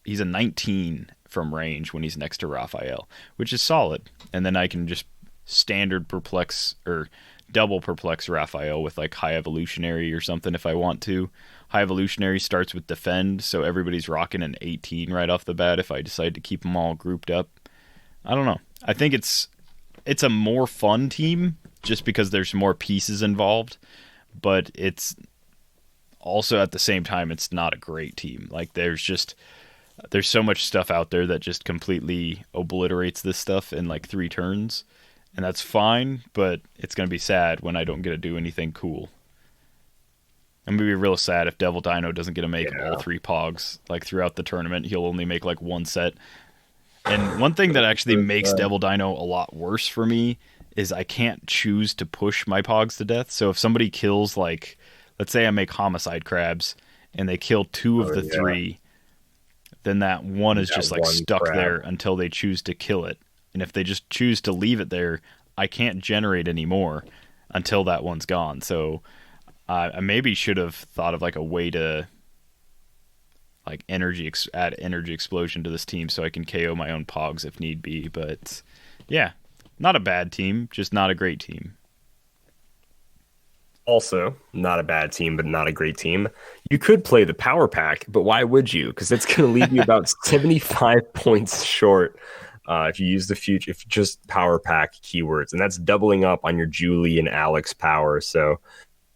he's a 19 from range when he's next to Raphael, which is solid. And then I can just standard perplex or double perplex Raphael with like high evolutionary or something if I want to. High evolutionary starts with defend, so everybody's rocking an 18 right off the bat if I decide to keep them all grouped up. I don't know. I think it's a more fun team just because there's more pieces involved, but it's also at the same time it's not a great team. Like there's so much stuff out there that just completely obliterates this stuff in like 3 turns. And that's fine, but it's going to be sad when I don't get to do anything cool. I'm going to be real sad if Devil Dino doesn't get to make all 3 pogs. Like throughout the tournament, he'll only make like 1 set. And one thing that actually makes Devil Dino a lot worse for me is I can't choose to push my pogs to death. So if somebody kills, like, let's say I make Homicide Crabs and they kill 2 of the 3, then that one is just like stuck there until they choose to kill it. And if they just choose to leave it there, I can't generate anymore until that one's gone. So I maybe should have thought of like a way to like add energy explosion to this team so I can KO my own pogs if need be. But yeah, not a bad team, just not a great team. Also, not a bad team, but not a great team. You could play the power pack, but why would you? Because it's going to leave you about 75 points short. If you use if you just power pack keywords, and that's doubling up on your Julie and Alex power. So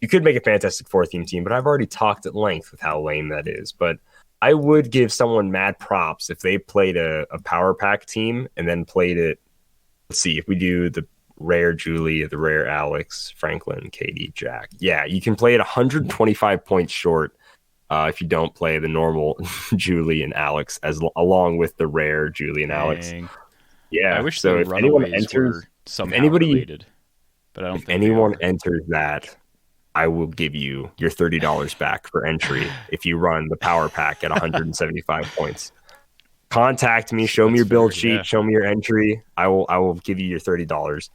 you could make a Fantastic Four theme team, but I've already talked at length with how lame that is. But I would give someone mad props if they played a power pack team and then played it. Let's see, if we do the rare Julie, the rare Alex, Franklin, Katie, Jack. Yeah, you can play it 125 points short if you don't play the normal Julie and Alex along with the rare Julie and Alex. Dang. Yeah, I wish so the if anyone Runaways enters, were somehow anybody, related, but I don't if think they anyone are. enters that, I will give you your $30 back for entry if you run the power pack at 175 points. Contact me, show me your build sheet, show me your entry. I will give you your $30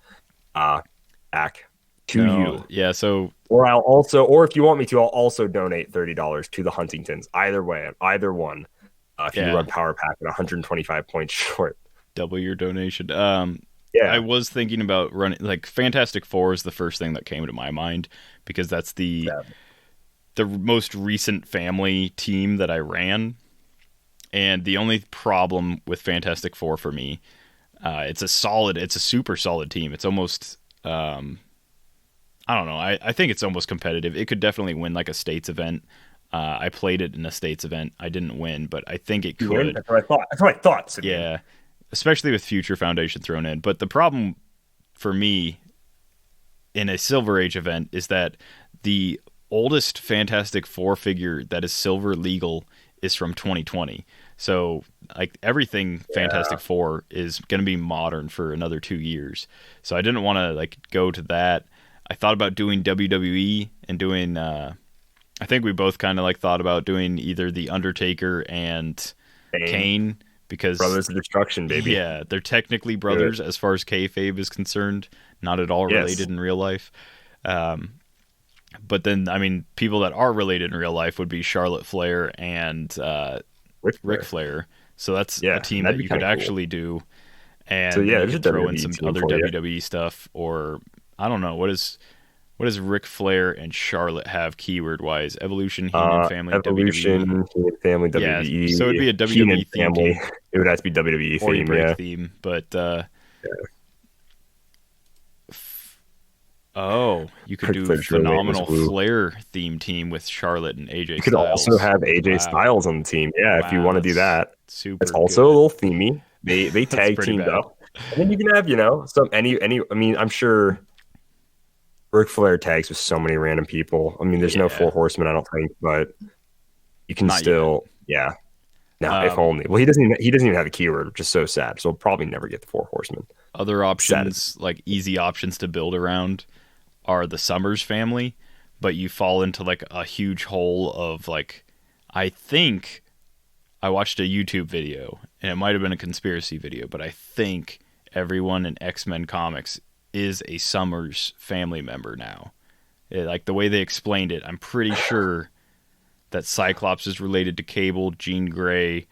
back to you. Yeah, so or if you want me to, I'll also donate $30 to the Huntingtons. Either way, either one. If you run power pack at 125 points short. Double your donation. Yeah, I was thinking about running like Fantastic Four is the first thing that came to my mind because that's the most recent family team that I ran, and the only problem with Fantastic Four for me, It's a super solid team. It's almost, I don't know. I think it's almost competitive. It could definitely win like a states event. I played it in a states event. I didn't win, but I think it You win? could. That's what I thought. That's what I thought. Simeon. Yeah, especially with Future Foundation thrown in. But the problem for me in a Silver Age event is that the oldest Fantastic Four figure that is silver legal is from 2020. So like everything Fantastic Four is going to be modern for another 2 years. So I didn't want to like go to that. I thought about doing WWE and doing I think we both kind of like thought about doing either the Undertaker and Kane because Brothers of Destruction, baby. yeah, they're technically brothers as far as kayfabe is concerned, not at all related in real life. But then, I mean, people that are related in real life would be Charlotte Flair and Ric Flair. So that's a team that you could actually do. And so, yeah, you could throw in some other WWE stuff, or I don't know, what does Ric Flair and Charlotte have keyword wise? Evolution, Heenan Family, Evolution, WWE. Heenan Family, WWE. Yeah, so it'd be a WWE theme. Family. It would have to be WWE or theme, break theme. But you could do a phenomenal Flair theme team with Charlotte and AJ Styles. You could also have AJ Styles on the team. Yeah, if you want to do that. Super. It's also a little themey. They tag teamed bad. up. And then you can have, some any I mean, I'm sure Ric Flair tags with so many random people. I mean, there's no Four Horsemen, I don't think, but you can Not still No, if only. Well, he doesn't even have a keyword, which is so sad. So we'll probably never get the Four Horsemen. Other options, like easy options to build around, are the Summers family, but you fall into like a huge hole of like, I think I watched a YouTube video, and it might have been a conspiracy video, but I think everyone in X-Men comics is a Summers family member now. Like the way they explained it, I'm pretty sure that Cyclops is related to Cable, Jean Grey,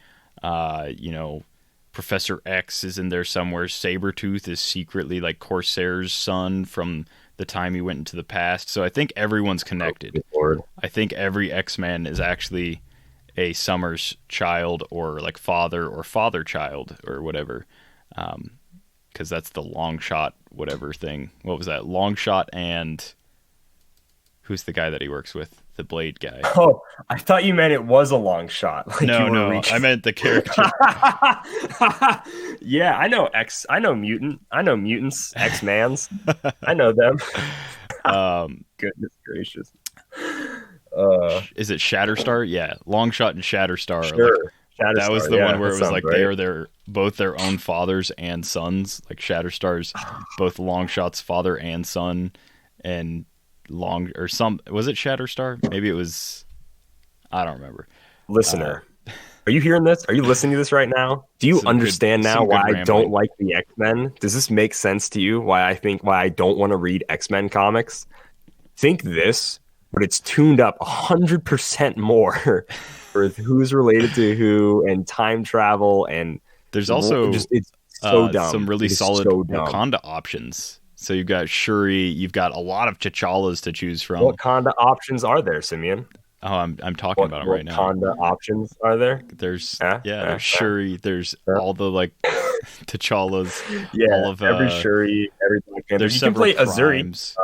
Professor X is in there somewhere. Sabretooth is secretly like Corsair's son from the time he went into the past. So I think everyone's connected. I think every X-Man is actually a Summers child or like father or father child or whatever. Because that's the long shot whatever thing. What was that? Long shot and who's the guy that he works with? The Blade guy. Oh, I thought you meant it was a long shot. Like no, I meant the character. Yeah, I know Mutant. I know mutants, X-Mans. I know them. Goodness gracious. Is it Shatterstar? Yeah, Longshot and Shatterstar. Sure. Like, that was the one where it was like right. they are both their own fathers and sons. Like Shatterstar's both Longshot's father and son, and was it Shatterstar? Maybe it was. I don't remember. Listener, are you hearing this? Are you listening to this right now? Do you understand now why I don't like the X-Men? Does this make sense to you? Why I don't want to read X-Men comics? Think this, but it's tuned up 100% more for who's related to who and time travel, and there's also it's so dumb. Some really solid Wakanda options. So you've got Shuri, you've got a lot of T'Challas to choose from. What Wakanda options are there, Simeon? Oh, I'm talking about them right now. Wakanda options are there? There's there's Shuri, there's all the like T'Challas. Yeah, all of, every Shuri, every Black Panther. You can play Azuri.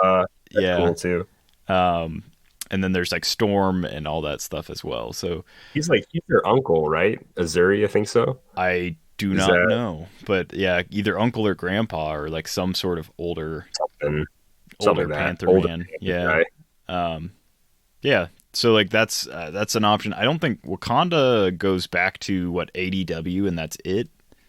That's cool too. And then there's like Storm and all that stuff as well. So he's their uncle, right? Azuri, I think so. I do not know, but yeah, either uncle or grandpa or like some sort of older something Panther older man. Panther Yeah. So like that's an option. I don't think Wakanda goes back to what ADW and that's it.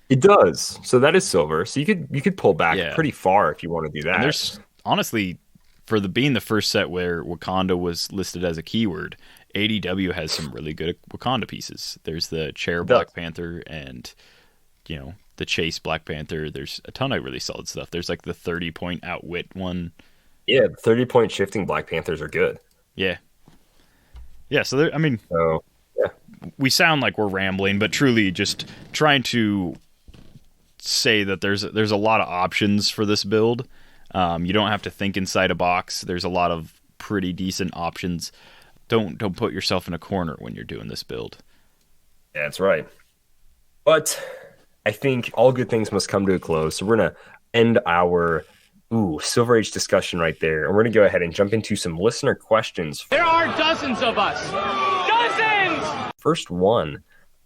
It does. So that is silver. So you could pull back pretty far if you want to do that. And there's honestly, for being the first set where Wakanda was listed as a keyword, ADW has some really good Wakanda pieces. There's the chair Black Panther and the chase Black Panther. There's a ton of really solid stuff. There's like the 30-point outwit one. Yeah, 30-point shifting Black Panthers are good. Yeah. So we sound like we're rambling, but truly just trying to say that there's a lot of options for this build. You don't have to think inside a box. There's a lot of pretty decent options. Don't put yourself in a corner when you're doing this build. Yeah, that's right. But I think all good things must come to a close. So we're going to end our Silver Age discussion right there. And we're going to go ahead and jump into some listener questions. There are dozens of us. Dozens! First one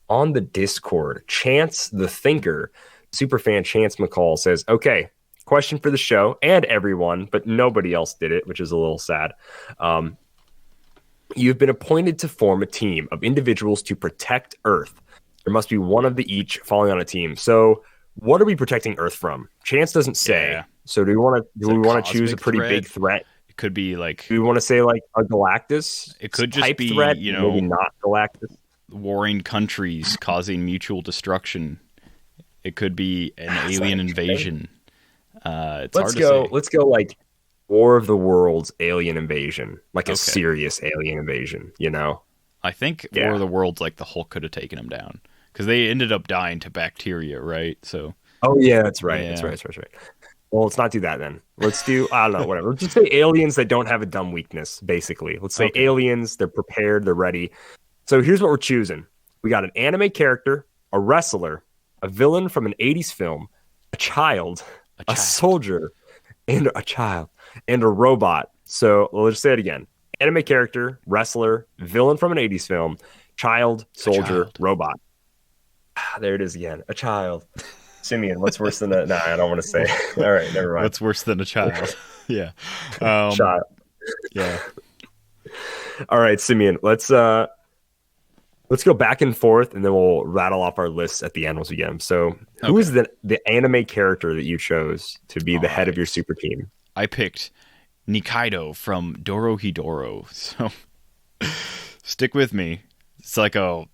on the Discord, Chance the Thinker, superfan Chance McCall says, okay, question for the show and everyone, but nobody else did it, which is a little sad. You've been appointed to form a team of individuals to protect Earth. There must be one of the each falling on a team. So what are we protecting Earth from? Chance doesn't say. Yeah. So do we want to choose a pretty big threat? It could be like, do we want to say like a Galactus? It could just be threat, maybe not Galactus. Warring countries causing mutual destruction. It could be an alien invasion. Let's go like War of the Worlds alien invasion, like a serious alien invasion, I think War of the Worlds, like the Hulk could have taken them down because they ended up dying to bacteria, right? So. Oh yeah, that's right. Yeah. That's right. Well, let's not do that then. Let's do I don't know, whatever. Let's just say aliens that don't have a dumb weakness. Basically, let's say aliens. They're prepared. They're ready. So here's what we're choosing. We got an anime character, a wrestler, a villain from an 80s film, a child, a soldier, and a robot. So let's just say it again. Anime character, wrestler, villain from an 80s film, child, soldier, robot. There it is again. A child. Simeon, what's worse than that? Nah, I don't want to say. All right, never mind. What's worse than a child? Yeah. Child. Yeah. All right, Simeon, let's go back and forth, and then we'll rattle off our lists at the end once we get them. So who is the anime character that you chose to be the head of your super team? I picked Nikaido from Dorohedoro. So stick with me. It's like a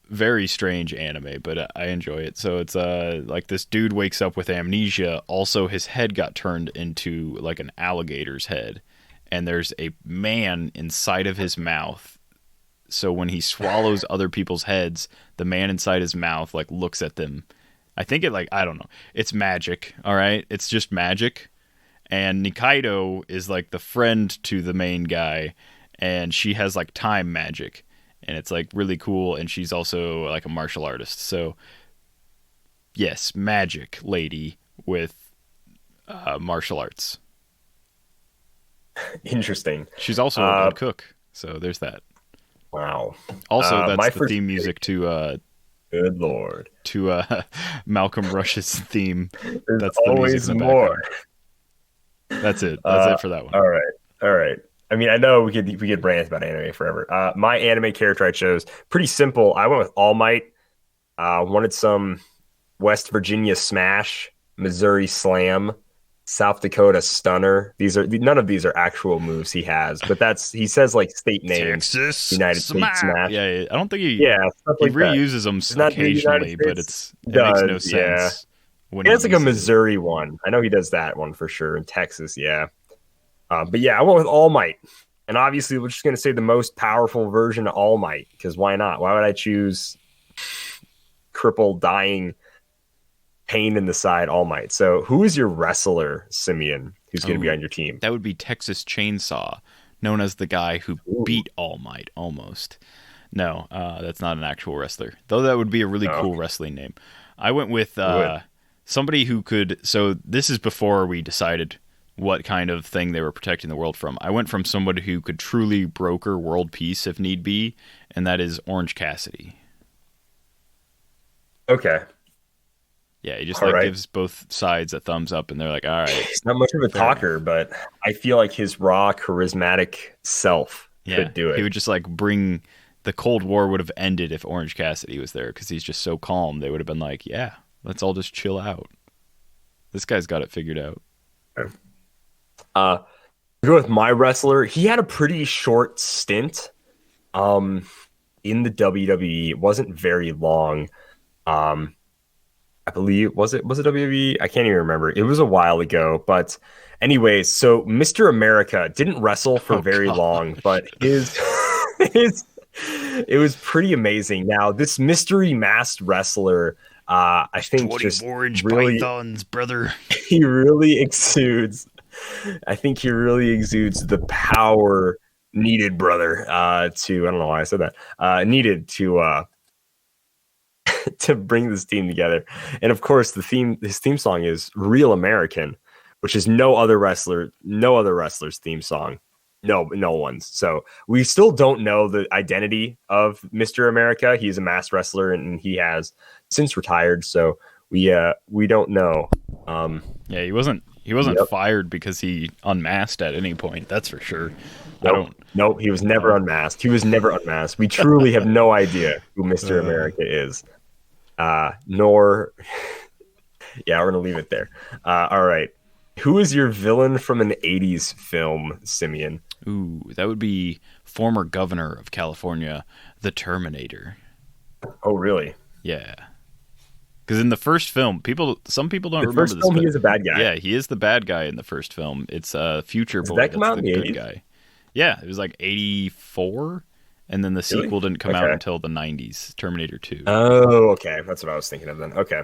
very strange anime, but I enjoy it. So it's like this dude wakes up with amnesia. Also, his head got turned into like an alligator's head, and there's a man inside of his mouth. So when he swallows other people's heads, the man inside his mouth like looks at them. I think it I don't know. It's magic, all right? It's just magic. And Nikaido is like the friend to the main guy, and she has like time magic. And it's like really cool, and she's also like a martial artist. So yes, magic lady with martial arts. Interesting. She's also a good cook. So there's that. Wow. Also, that's the theme music to good lord. To Malcolm Rush's theme. There's that's the always music in the more. Background. That's it. That's it for that one. All right. I mean, I know we could rant about anime forever. My anime character I chose, pretty simple. I went with All Might. Wanted some West Virginia Smash, Missouri Slam, South Dakota Stunner. None of these are actual moves he has, but he says like state names. Texas United States Smash. Yeah, I don't think he like reuses them occasionally, but it makes no sense. Yeah. He has like a Missouri one. I know he does that one for sure. In Texas, yeah. But yeah, I went with All Might. And obviously, we're just going to say the most powerful version of All Might, because why not? Why would I choose crippled, dying, pain in the side All Might? So who is your wrestler, Simeon, who's going to be on your team? That would be Texas Chainsaw, known as the guy who beat All Might, almost. No, that's not an actual wrestler. Though that would be a really cool wrestling name. I went with somebody who could... So this is before we decided what kind of thing they were protecting the world from. I went from somebody who could truly broker world peace if need be, and that is Orange Cassidy. Okay. Yeah, he just gives both sides a thumbs up, and they're like, all right. He's not much of a talker, but I feel like his raw, charismatic self could do it. He would just like bring... The Cold War would have ended if Orange Cassidy was there, because he's just so calm. They would have been like, yeah, let's all just chill out. This guy's got it figured out. Okay. Go with my wrestler. He had a pretty short stint in the WWE. It wasn't very long. I believe was it WWE? I can't even remember. It was a while ago. But anyways, so Mr. America didn't wrestle for very long, but his it was pretty amazing. Now, this mystery masked wrestler, I think just orange really, pythons, brother. He really exudes. I think he really exudes the power needed, brother, to, I don't know why I said that, needed to to bring this team together. And of course, his theme song is "Real American," which is no other wrestler's theme song. No one's. So we still don't know the identity of Mr. America. He's a masked wrestler and he has since retired. So we don't know. Yeah, he wasn't fired because he unmasked at any point. That's for sure. Nope, he was never unmasked. He was never unmasked. We truly have no idea who Mr. America is. Yeah, we're gonna leave it there. All right. Who is your villain from an 80s film, Simeon? Ooh, that would be former governor of California, the Terminator. Oh, really? Yeah. Because in the first film, some people don't remember this. The first film, he is a bad guy. Yeah, he is the bad guy in the first film. It's Future Boy. Did that come out in the good 80s? Guy. Yeah, it was like 84, and then the sequel didn't come out until the 90s, Terminator 2. Oh, okay. That's what I was thinking of then. Okay.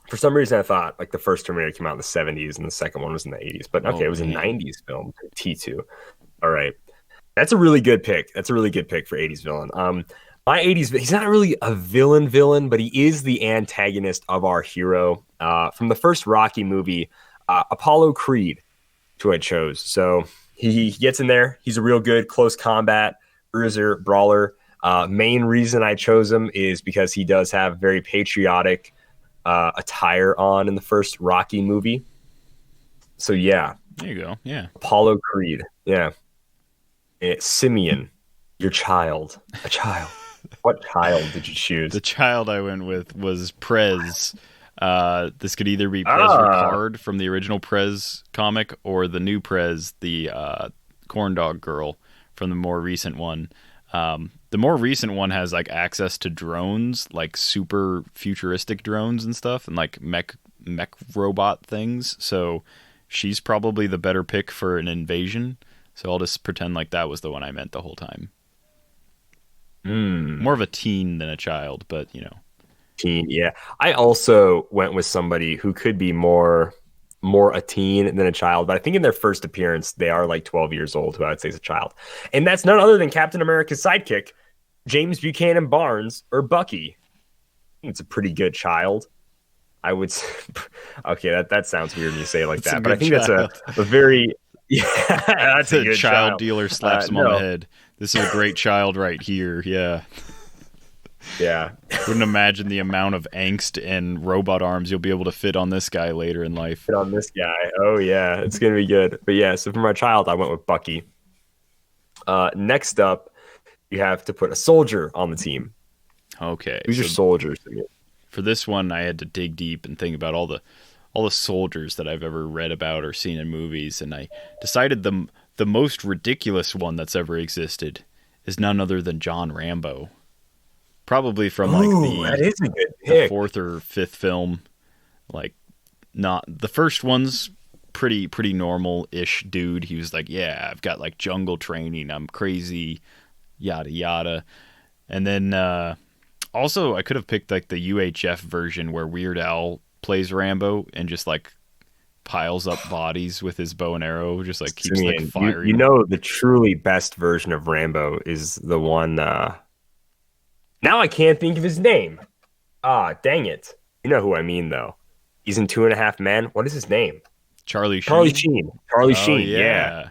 For some reason, I thought like the first Terminator came out in the 70s and the second one was in the 80s. But okay, it was a 90s film, T2. All right. That's a really good pick. That's a really good pick for 80s villain. My 80s, he's not really a villain, but he is the antagonist of our hero. From the first Rocky movie, Apollo Creed, who I chose. So he gets in there. He's a real good close combat bruiser, brawler. Main reason I chose him is because he does have very patriotic attire on in the first Rocky movie. So yeah. There you go. Yeah. Apollo Creed. Yeah. Simeon, your child. A child. What child did you choose? The child I went with was Prez. This could either be Prez Ricard from the original Prez comic or the new Prez, the corn dog girl from the more recent one. The more recent one has like access to drones, like super futuristic drones and stuff, and like mech robot things. So she's probably the better pick for an invasion. So I'll just pretend like that was the one I meant the whole time. More of a teen than a child, but you know. Teen, yeah. I also went with somebody who could be more a teen than a child, but I think in their first appearance they are like 12 years old, who I would say is a child. And that's none other than Captain America's sidekick, James Buchanan Barnes, or Bucky. I think it's a pretty good child. I would say, okay, that sounds weird when you say it like that, but I think child. That's a very that's a good child dealer slaps him on the head. This is a great child right here. Yeah. Yeah. Wouldn't imagine the amount of angst and robot arms you'll be able to fit on this guy later in life. Fit on this guy. Oh, yeah. It's going to be good. But yeah, so for my child, I went with Bucky. Next up, you have to put a soldier on the team. Okay. Who's your soldiers? For this one, I had to dig deep and think about all the soldiers that I've ever read about or seen in movies, and I decided the most ridiculous one that's ever existed is none other than John Rambo. Probably from that is a good pick. The fourth or fifth film. Like, not the first one's pretty normal-ish dude. He was like, yeah, I've got like jungle training, I'm crazy, yada yada. And then also I could have picked like the UHF version where Weird Al plays Rambo and just like piles up bodies with his bow and arrow, just like keeps like firing. You know, the truly best version of Rambo is the one. Now I can't think of his name. Ah, dang it! You know who I mean, though. He's in 2.5 Men. What is his name? Charlie Sheen. Charlie Sheen. Yeah.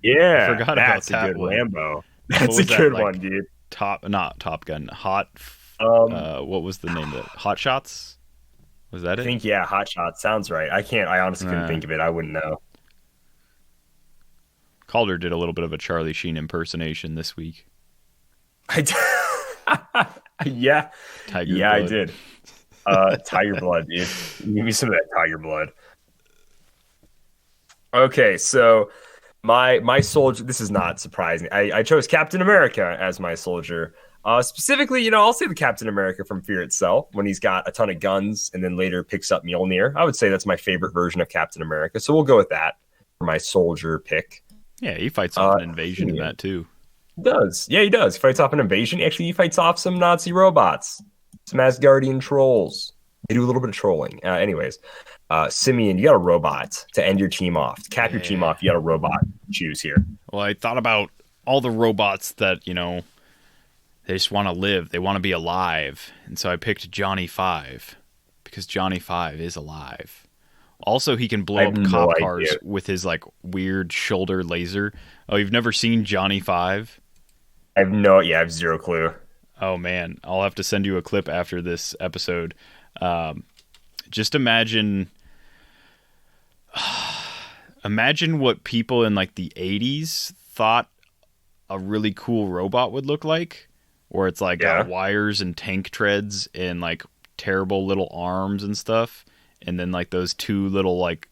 I forgot that's about that a good one. Rambo. That's a good one, dude. Not Top Gun. What was the name of it? Hot Shots? Was that it? I think, Hot Shots sounds right. I honestly couldn't think of it. I wouldn't know. Calder did a little bit of a Charlie Sheen impersonation this week. Yeah. Tiger blood. I did. Tiger blood, dude. Give me some of that tiger blood. Okay, so my soldier, this is not surprising. I chose Captain America as my soldier. Specifically, I'll say the Captain America from Fear Itself, when he's got a ton of guns and then later picks up Mjolnir. I would say that's my favorite version of Captain America. So we'll go with that for my soldier pick. Yeah, he fights off an invasion in that too. He does. Yeah, he does. He fights off an invasion. Actually, he fights off some Nazi robots, some Asgardian trolls. They do a little bit of trolling. Anyways, Simeon, you got a robot to end your team off. To cap your team off, you got a robot to choose here. Well, I thought about all the robots that, They just want to live. They want to be alive. And so I picked Johnny Five because Johnny Five is alive. Also, he can blow up cop cars with his like weird shoulder laser. Oh, you've never seen Johnny Five? I have zero clue. Oh man, I'll have to send you a clip after this episode. Just imagine what people in like the 80s thought a really cool robot would look like, where it's like got wires and tank treads and like terrible little arms and stuff, and then like those two little like,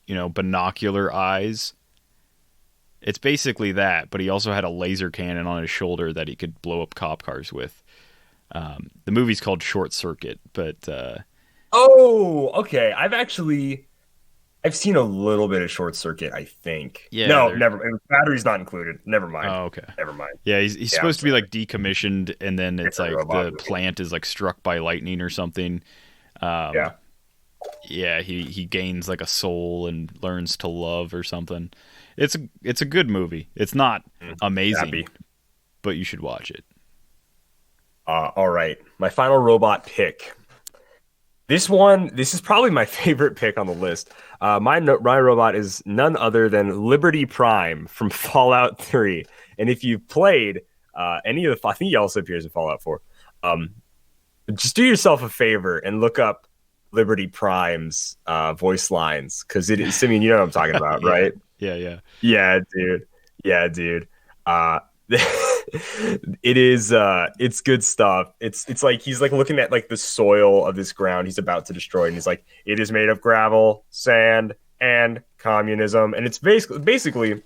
you know, binocular eyes. It's basically that, but he also had a laser cannon on his shoulder that he could blow up cop cars with. The movie's called Short Circuit, but oh, okay. I've seen a little bit of Short Circuit, I think. Yeah. No, never. Battery's not included. Never mind. Oh, okay. Never mind. Yeah, he's supposed to be like decommissioned, and then it's like the plant is like struck by lightning or something. Yeah, he gains like a soul and learns to love or something. It's a good movie. It's not amazing, but you should watch it. All right. My final robot pick. This is probably my favorite pick on the list. My robot is none other than Liberty Prime from Fallout 3. And if you've played any of the, I think he also appears in Fallout 4. Just do yourself a favor and look up Liberty Prime's voice lines, because it is, Simeon, you know what I'm talking about, right? Yeah, dude. It is it's good stuff. It's like he's like looking at like the soil of this ground he's about to destroy, and he's like, it is made of gravel, sand, and communism. And it's basically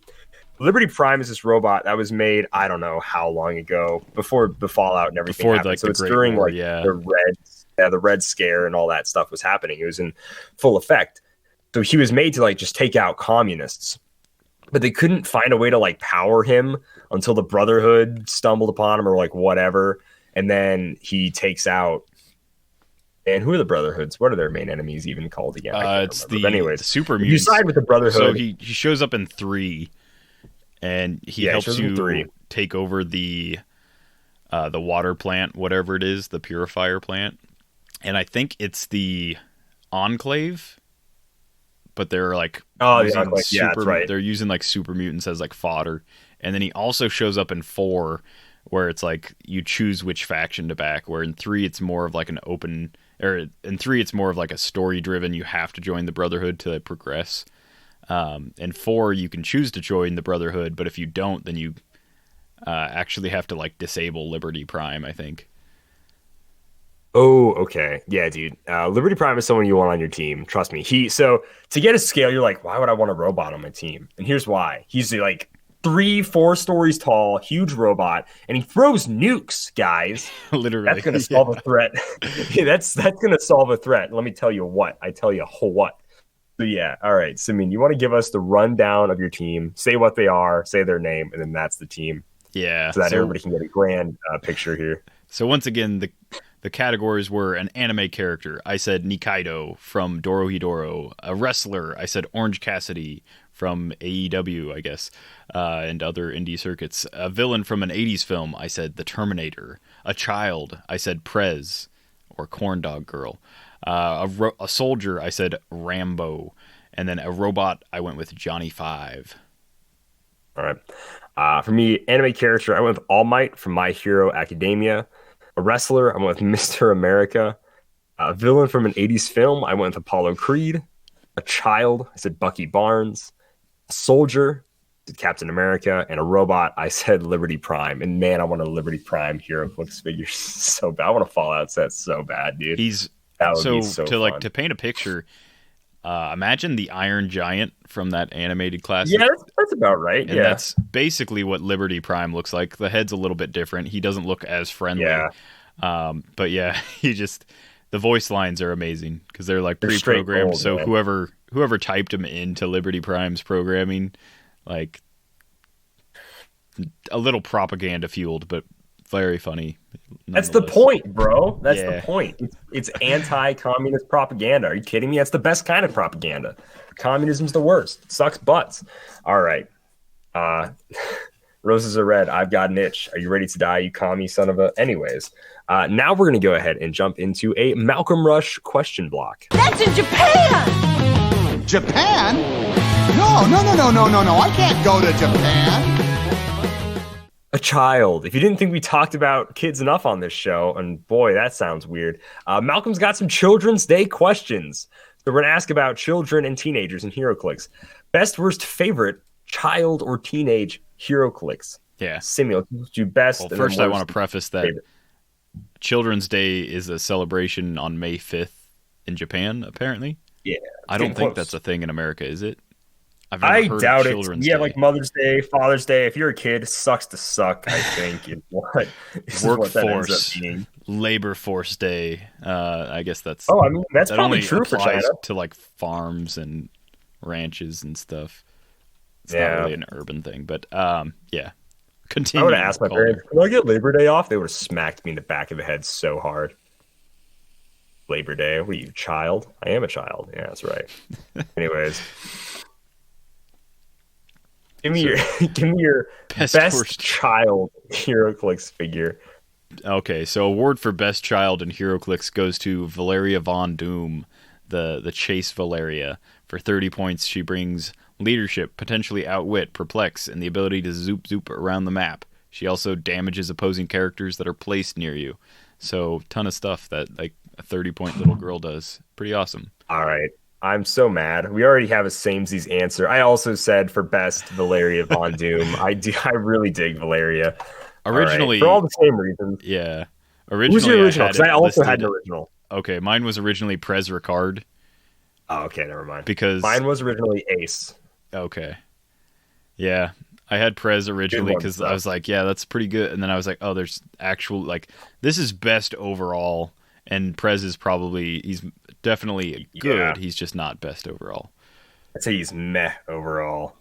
Liberty Prime is this robot that was made, I don't know how long ago, before the Fallout and everything happened. Like, so it's during War, the Red Scare and all that stuff was happening. It was in full effect. So he was made to like just take out communists. But they couldn't find a way to like power him until the Brotherhood stumbled upon him, or like whatever. And then he takes out. And who are the Brotherhoods? What are their main enemies even called again? It's the super mutants. You side with the Brotherhood. So he shows up in 3, and he helps you take over the water plant, whatever it is, the purifier plant. And I think it's the Enclave. But they're like, they're using like super mutants as like fodder. And then he also shows up in 4, where it's like you choose which faction to back. Where in 3 it's more of like a story driven. You have to join the Brotherhood to progress. In 4 you can choose to join the Brotherhood, but if you don't, then you actually have to like disable Liberty Prime, I think. Oh, okay. Yeah, dude. Liberty Prime is someone you want on your team. Trust me. So to get a scale, you're like, why would I want a robot on my team? And here's why. He's like 3-4 stories tall, huge robot, and he throws nukes, guys. Literally. That's going to solve a threat. Yeah, that's going to solve a threat. Let me tell you what. So yeah, all right. Simeon, you want to give us the rundown of your team, say what they are, say their name, and then that's the team. Yeah. So that everybody can get a grand picture here. So once again, the categories were an anime character. I said Nikaido from Dorohedoro. A wrestler. I said Orange Cassidy from AEW, I guess, and other indie circuits. A villain from an 80s film. I said The Terminator. A child. I said Prez, or Corn Dog Girl. A soldier. I said Rambo. And then a robot, I went with Johnny Five. All right. For me, anime character, I went with All Might from My Hero Academia. A wrestler, I went with Mr. America. A villain from an 80s film, I went with Apollo Creed. A child, I said Bucky Barnes. A soldier, I said Captain America. And a robot, I said Liberty Prime. And man, I want a Liberty Prime Heroclix figure so bad. I want a Fallout set so bad, dude. That would be so fun. To paint a picture, imagine the Iron Giant from that animated classic. Yeah, that's about right. And that's basically what Liberty Prime looks like. The head's a little bit different. He doesn't look as friendly. Yeah. But yeah, the voice lines are amazing because they're like pre-programmed. Gold, so man. whoever typed him into Liberty Prime's programming, like a little propaganda fueled, but very funny. That's the point, bro. That's the point. It's anti-communist propaganda. Are you kidding me? That's the best kind of propaganda. Communism's the worst. It sucks butts. All right. Roses are red. I've got an itch. Are you ready to die, you commie son of a... Anyways, now we're going to go ahead and jump into a Malcolm Rush question block. That's in Japan! Japan? No. I can't go to Japan. A child. If you didn't think we talked about kids enough on this show, and boy, that sounds weird, Malcolm's got some Children's Day questions. So we're going to ask about children and teenagers in Heroclix. Best, worst, favorite child or teenage Heroclix. Yeah. Simeon, do best. Well, first, I want to preface that Children's Day is a celebration on May 5th in Japan, apparently. Yeah. I don't think that's a thing in America, is it? I doubt it. Yeah, Day. like Mother's Day, Father's Day. If you're a kid, it sucks to suck, I think. Workforce, Labor Force Day. I guess that's... Oh, I mean, that's that probably only true for China. to like farms and ranches and stuff. It's not really an urban thing, but yeah. Continue. I would have asked my parents, can I get Labor Day off? They would have smacked me in the back of the head so hard. Labor Day? What are you, child? I am a child. Yeah, that's right. Anyways. Give me your best child Heroclix figure. Okay, so award for best child in Heroclix goes to Valeria Von Doom, the Chase Valeria. For 30 points, she brings leadership, potentially outwit, perplex, and the ability to zoop around the map. She also damages opposing characters that are placed near you. So, ton of stuff that like a 30-point little girl does. Pretty awesome. All right. I'm so mad. We already have a samesies answer. I also said for best Valeria Von Doom. I really dig Valeria. Originally, for all the same reasons. Yeah. Who's your original? Because I also had an original. Okay, mine was originally Prez Ricard. Oh, okay, never mind. Because mine was originally Ace. Okay. Yeah, I had Prez originally because I was like, yeah, that's pretty good. And then I was like, oh, there's actual, like, this is best overall. And Prez is he's definitely good. Yeah. He's just not best overall. I'd say he's meh overall.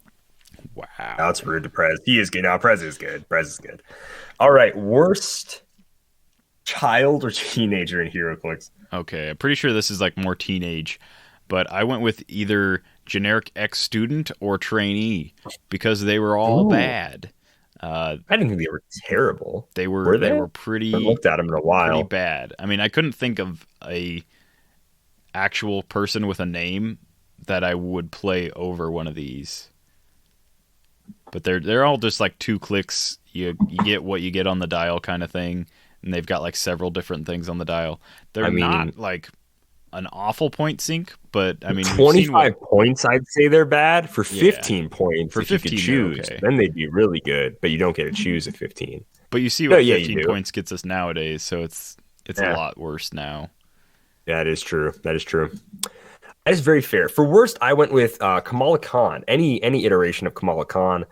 Wow. That's rude to Prez. He is good. Now, Prez is good. All right. Worst child or teenager in Heroclix? Okay. I'm pretty sure this is like more teenage, but I went with either generic ex-student or trainee because they were all bad. I didn't think they were terrible. They were pretty. I looked at them in a while. Pretty bad. I mean, I couldn't think of a actual person with a name that I would play over one of these. But they're all just like 2 clicks. You get what you get on the dial kind of thing, and they've got like several different things on the dial. They're not like an awful point sink, but I mean, 25 points, I'd say they're bad. For 15 points, if 15, you could choose, then they'd be really good. But you don't get to choose at 15. But you see what 15 points gets us nowadays, so it's a lot worse now. Yeah, that is true. That is very fair. For worst, I went with Kamala Khan. Any iteration of Kamala Khan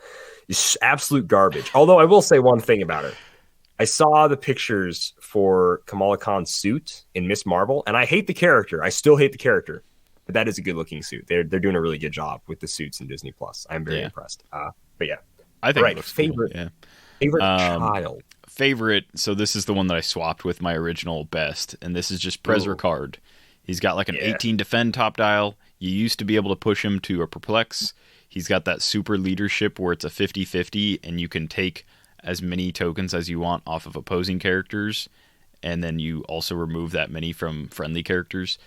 is absolute garbage. Although I will say one thing about her. I saw the pictures for Kamala Khan's suit in Miss Marvel, and I hate the character. I still hate the character, but that is a good-looking suit. They're doing a really good job with the suits in Disney Plus. I'm very impressed. But yeah, I think favorite cool. Favorite child. Favorite. So this is the one that I swapped with my original best, and this is just Prez Ricard. He's got like an 18 defend top dial. You used to be able to push him to a perplex. He's got that super leadership where it's a 50-50, and you can take as many tokens as you want off of opposing characters, and then you also remove that many from friendly characters.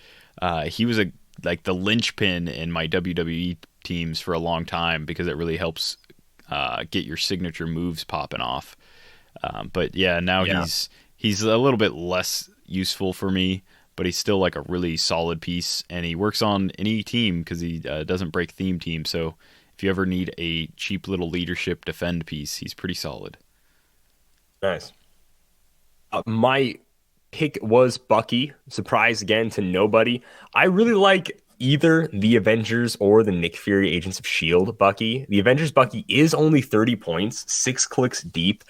He was like the linchpin in my WWE teams for a long time because it really helps get your signature moves popping off. But yeah, now he's a little bit less useful for me, but he's still like a really solid piece, and he works on any team because he doesn't break theme team. So if you ever need a cheap little leadership defend piece, he's pretty solid. Nice. My pick was Bucky. Surprise again to nobody. I really like either the Avengers or the Nick Fury Agents of S.H.I.E.L.D. Bucky. The Avengers Bucky is only 30 points, 6 clicks deep.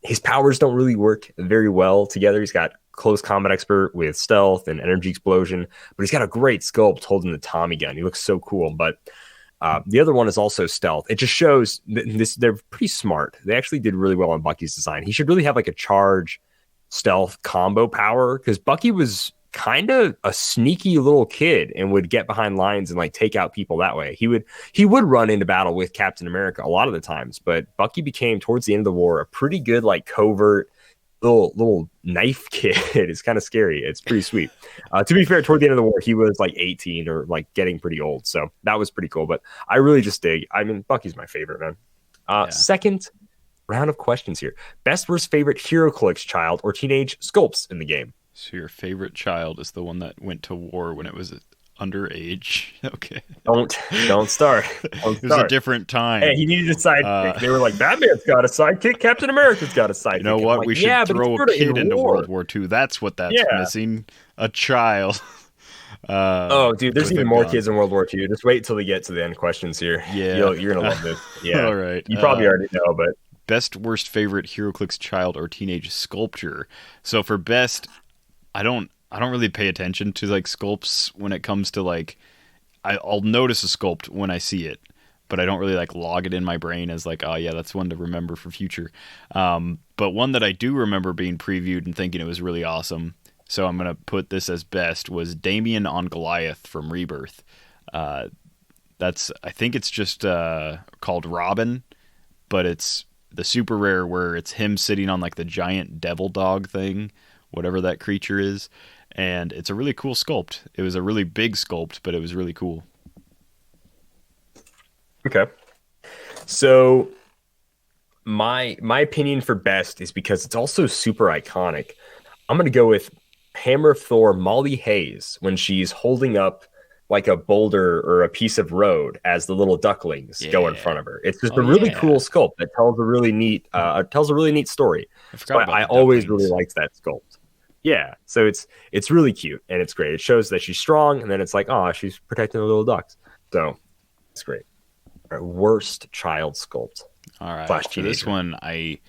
His powers don't really work very well together. He's got close combat expert with stealth and energy explosion, but he's got a great sculpt holding the Tommy gun. He looks so cool, but the other one is also stealth. It just shows they're pretty smart. They actually did really well on Bucky's design. He should really have like a charge stealth combo power because Bucky was kind of a sneaky little kid and would get behind lines and like take out people that way. He would run into battle with Captain America a lot of the times, but Bucky became towards the end of the war a pretty good like covert little knife kid. It's kind of scary. It's pretty sweet. To be fair, toward the end of the war, he was like 18 or like getting pretty old, so that was pretty cool. But I really just dig. I mean, Bucky's my favorite, man. Second round of questions here. Best worst favorite Heroclix child or teenage sculpts in the game. So your favorite child is the one that went to war when it was underage. Okay. Don't start. It was a different time. Hey, he needed a sidekick. They were like, Batman's got a sidekick. Captain America's got a sidekick. You know what? Like, we should throw a kid into World War II. That's what that's missing. A child. Oh, dude, there's even more kids in World War II. Just wait until we get to the end questions here. Yeah. You're going to love this. Yeah. All right. You probably already know, but. Best worst favorite Heroclix child or teenage sculpture. So for best, I don't really pay attention to like sculpts when it comes to like I'll notice a sculpt when I see it, but I don't really like log it in my brain as like, oh yeah, that's one to remember for future. But one that I do remember being previewed and thinking it was really awesome, so I'm gonna put this as best, was Damien on Goliath from Rebirth. I think it's just called Robin, but it's the super rare where it's him sitting on like the giant devil dog thing, whatever that creature is. And it's a really cool sculpt. It was a really big sculpt, but it was really cool. Okay. So my opinion for best is because it's also super iconic. I'm going to go with Hammer of Thor Molly Hayes when she's holding up like a boulder or a piece of road as the little ducklings go in front of her. It's just a really cool sculpt that tells a really neat story. I always really liked that sculpt. Yeah, so it's really cute and it's great. It shows that she's strong, and then it's like, oh, she's protecting the little ducks. So it's great. All right, worst child sculpt. All right, for this one, I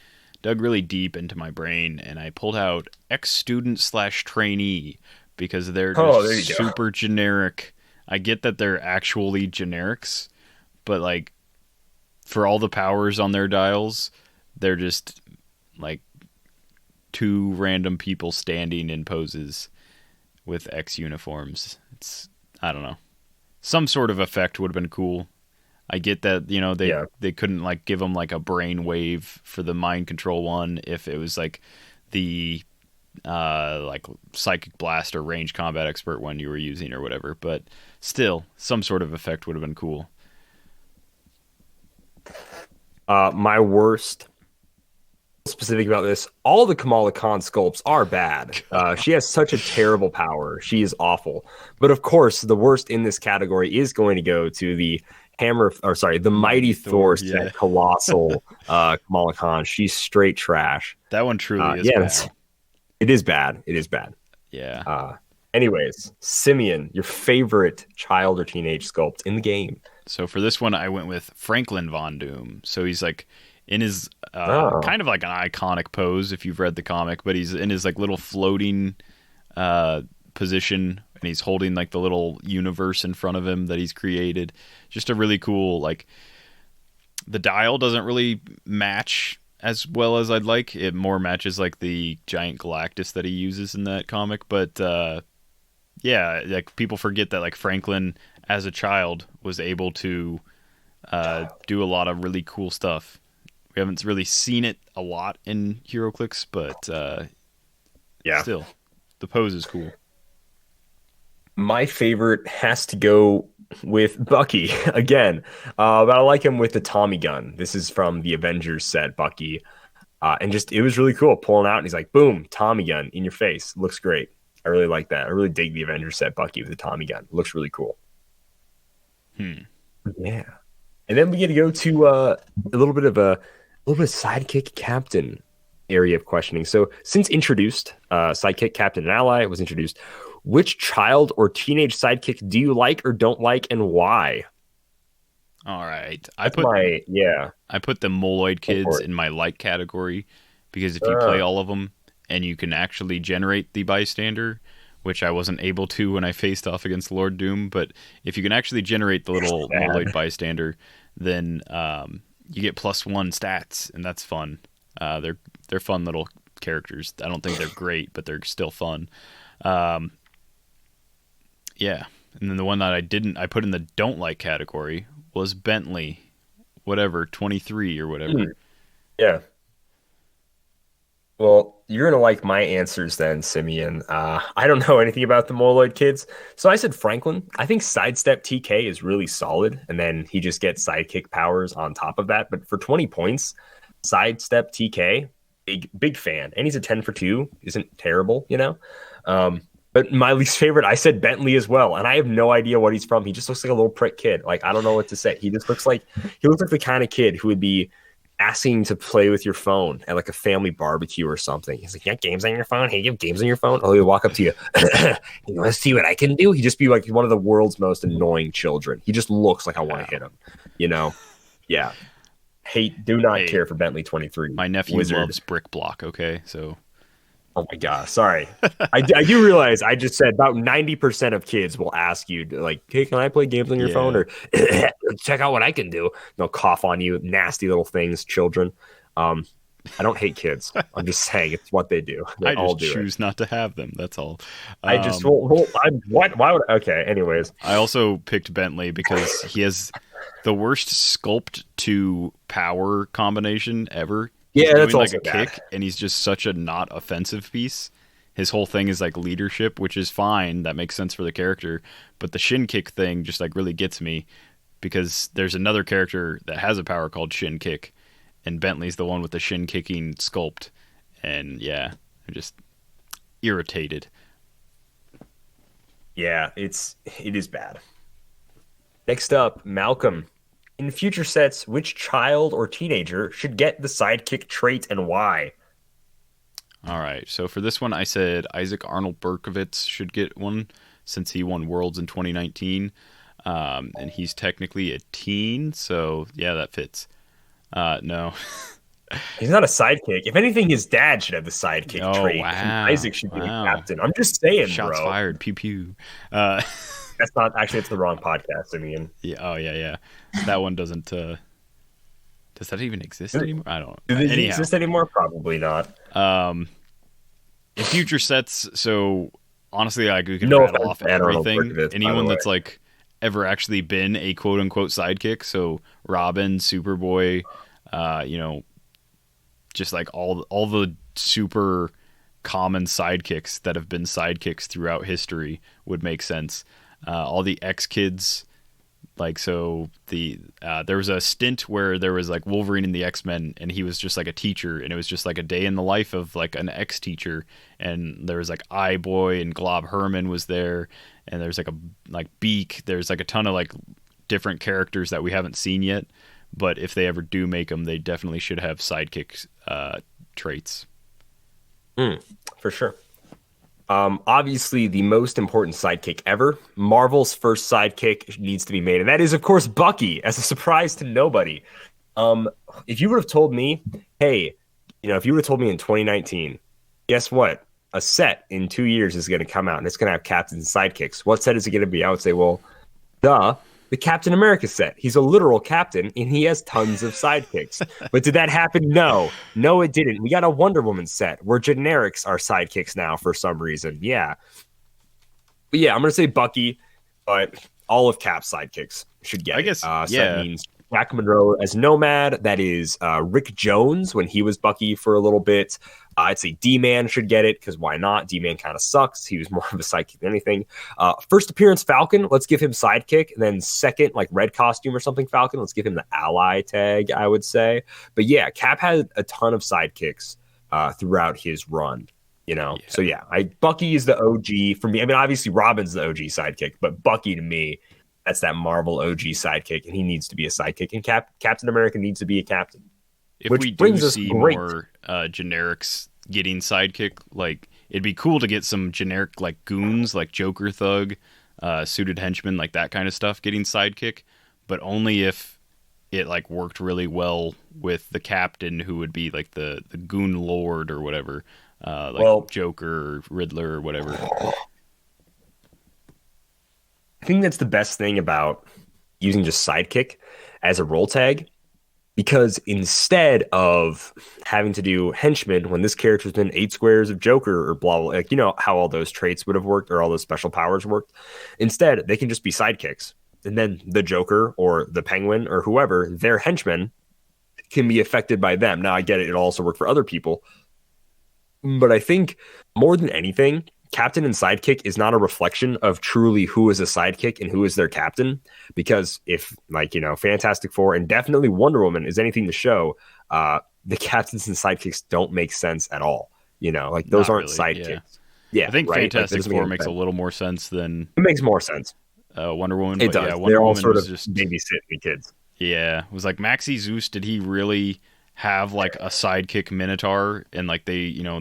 dug really deep into my brain and I pulled out ex-student / trainee because they're just super generic. I get that they're actually generics, but like for all the powers on their dials, they're just like two random people standing in poses with X uniforms. I don't know. Some sort of effect would have been cool. I get that, you know, they couldn't like give them like a brain wave for the mind control one if it was like the like psychic blast or range combat expert one you were using or whatever, but still some sort of effect would have been cool. My worst specific about this, all the Kamala Khan sculpts are bad. She has such a terrible power. She is awful. But of course, the worst in this category is going to go to the the Mighty Thor set colossal Kamala Khan. She's straight trash. That one truly is bad. It is bad. It is bad. Yeah. Anyways, Simeon, your favorite child or teenage sculpt in the game. So for this one, I went with Franklin Von Doom. So he's like in his kind of like an iconic pose if you've read the comic, but he's in his like little floating position, and he's holding like the little universe in front of him that he's created. Just a really cool, like, the dial doesn't really match as well as I'd like. It more matches like the giant Galactus that he uses in that comic, but yeah, like people forget that like Franklin as a child was able to do a lot of really cool stuff. We haven't really seen it a lot in Heroclix, but still, the pose is cool. My favorite has to go with Bucky again, but I like him with the Tommy gun. This is from the Avengers set, Bucky, and just it was really cool pulling out, and he's like, boom, Tommy gun in your face. Looks great. I really like that. I really dig the Avengers set Bucky with the Tommy gun. It looks really cool. Yeah, and then we get to go to a little bit of sidekick captain area of questioning. So since introduced, sidekick captain and ally was introduced. Which child or teenage sidekick do you like or don't like, and why? All right. I put the Moloid kids in my like category because if you play all of them and you can actually generate the bystander, which I wasn't able to when I faced off against Lord Doom, but if you can actually generate the little Moloid bystander, then you get +1 stats, and that's fun. They're fun little characters. I don't think they're great, but they're still fun. Yeah. And then the one that I put in the don't like category was Bentley, whatever, 23 or whatever. Yeah. Well, you're gonna like my answers then, Simeon. I don't know anything about the Moloid kids, so I said Franklin. I think Sidestep TK is really solid, and then he just gets sidekick powers on top of that. But for 20 points, Sidestep TK, big fan, and he's a 10 for 2, isn't terrible, you know. But my least favorite, I said Bentley as well, and I have no idea what he's from. He just looks like a little prick kid. Like I don't know what to say. He looks like the kind of kid who would be asking to play with your phone at like a family barbecue or something. He's like, "You got games on your phone? Hey, you have games on your phone?" Oh, he'll walk up to you. You want to see what I can do? He'd just be like one of the world's most annoying children. He just looks like I want to hit him. You know? Yeah. Do not care for Bentley 23. My nephew loves Brick Block, okay? So. Oh my gosh, sorry. I do realize I just said about 90% of kids will ask you, like, hey, can I play games on your phone? Or check out what I can do. They'll cough on you. Nasty little things, children. I don't hate kids. I'm just saying it's what they do. They I just choose not to have them. That's all. Why would okay, anyways. I also picked Bentley because he has the worst sculpt to power combination ever. Yeah, that's like also a bad. kick, and he's just such a not offensive piece. His whole thing is like leadership, which is fine. That makes sense for the character. But the shin kick thing just like really gets me because there's another character that has a power called shin kick, and Bentley's the one with the shin kicking sculpt. And yeah, I'm just irritated. Yeah, it is bad. Next up, Malcolm. In future sets, which child or teenager should get the sidekick trait and why? All right. So for this one, I said Isaac Arnold Berkowitz should get one since he won Worlds in 2019. And he's technically a teen. So, yeah, that fits. No. He's not a sidekick. If anything, his dad should have the sidekick trait. Wow. Isaac should be the captain. I'm just saying, Shots bro. fired. Pew, pew. That's not actually. It's the wrong podcast. I mean, yeah. Oh, yeah. That one doesn't. Does that even exist anymore? I don't. Do they exist anymore? Probably not. In future sets, so honestly, like we can rattle off everything. Anyone that's like ever actually been a quote unquote sidekick. So Robin, Superboy, just like all the super common sidekicks that have been sidekicks throughout history would make sense. All the X-Kids, like, so there was a stint where there was like Wolverine and the X-Men, and he was just like a teacher, and it was just like a day in the life of like an X-teacher, and there was like Eye-Boy and Glob Herman was there, and there's like Beak, there's like a ton of like different characters that we haven't seen yet, but if they ever do make them, they definitely should have sidekick traits. For sure. Obviously, the most important sidekick ever, Marvel's first sidekick needs to be made. And that is, of course, Bucky, as a surprise to nobody. If you would have told me, hey, if you would have told me in 2019, guess what? A set in 2 years is going to come out, and it's going to have captains and sidekicks. What set is it going to be? I would say, well, the Captain America set. He's a literal captain, and he has tons of sidekicks. But did that happen? No, it didn't. We got a Wonder Woman set where generics are sidekicks now for some reason. Yeah. But yeah, I'm going to say Bucky, but all of Cap's sidekicks should get I guess, So that means Jack Monroe as Nomad. That is Rick Jones when he was Bucky for a little bit. I'd say D-Man should get it, because why not? D-Man kind of sucks. He was more of a sidekick than anything. First appearance, Falcon. Let's give him sidekick. And then second, like red costume or something, Falcon. Let's give him the ally tag, I would say. But yeah, Cap had a ton of sidekicks throughout his run. So yeah, Bucky is the OG for me. I mean, obviously Robin's the OG sidekick, but Bucky to me, that's that Marvel OG sidekick, and he needs to be a sidekick. And Captain America needs to be a captain. If we do see more generics getting sidekick, like it'd be cool to get some generic like goons, like Joker Thug, suited henchmen, like that kind of stuff getting sidekick, but only if it like worked really well with the captain, who would be like the goon lord or whatever, Joker or Riddler or whatever. I think that's the best thing about using just sidekick as a role tag. because instead of having to do henchmen when this character's been 8 squares of Joker or blah, blah, like, you know how all those traits would have worked or all those special powers worked. Instead, they can just be sidekicks. And then the Joker or the Penguin or whoever, their henchmen, can be affected by them. Now, I get it. It'll also work for other people. But I think more than anything, captain and sidekick is not a reflection of truly who is a sidekick and who is their captain. Because if, like, you know, Fantastic Four and definitely Wonder Woman is anything to show, the captains and sidekicks don't make sense at all. You know, like those aren't really sidekicks. Yeah, I think right? Fantastic Four makes a little more sense than it makes more sense. Wonder Woman. It does. Yeah, They're all Woman sort of just babysitting the kids. Yeah, it was like Maxie Zeus. Did he really have like a sidekick Minotaur in like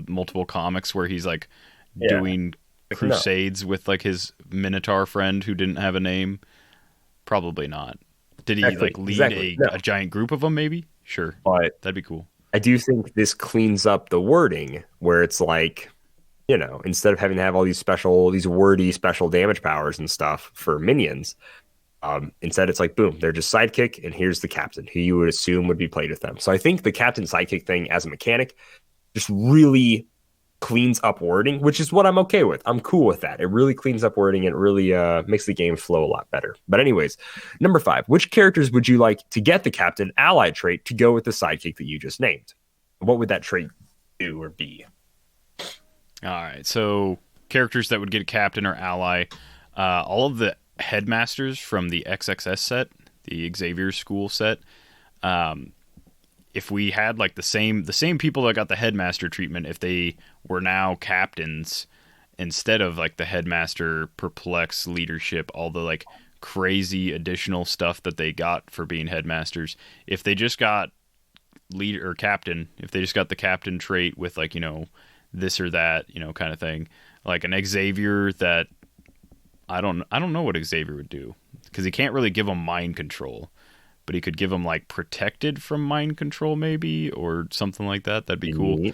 multiple comics where he's like doing crusades with like his Minotaur friend who didn't have a name? Probably not. Did he like lead a giant group of them? Maybe. Sure, but that'd be cool. I do think this cleans up the wording where it's like, you know, instead of having to have all these wordy special damage powers and stuff for minions, instead it's like, boom, they're just sidekick, and here's the captain, who you would assume would be played with them. So I think the captain sidekick thing as a mechanic just really cleans up wording, which is what I'm okay with. I'm cool with that. It really cleans up wording and it really makes the game flow a lot better. But anyways, number 5, which characters would you like to get the captain ally trait to go with the sidekick that you just named? What would that trait do or be? All right, so characters that would get a captain or ally, all of the headmasters from the XXS set, the Xavier School set. If we had like the same people that got the headmaster treatment, if they were now captains instead of like the headmaster, perplex, leadership, all the like crazy additional stuff that they got for being headmasters, if they just got leader or captain, if they just got the captain trait with like, you know, this or that, you know, kind of thing, like an Xavier that I don't know what Xavier would do, because he can't really give him mind control, but he could give him like protected from mind control maybe, or something like that. That'd be cool.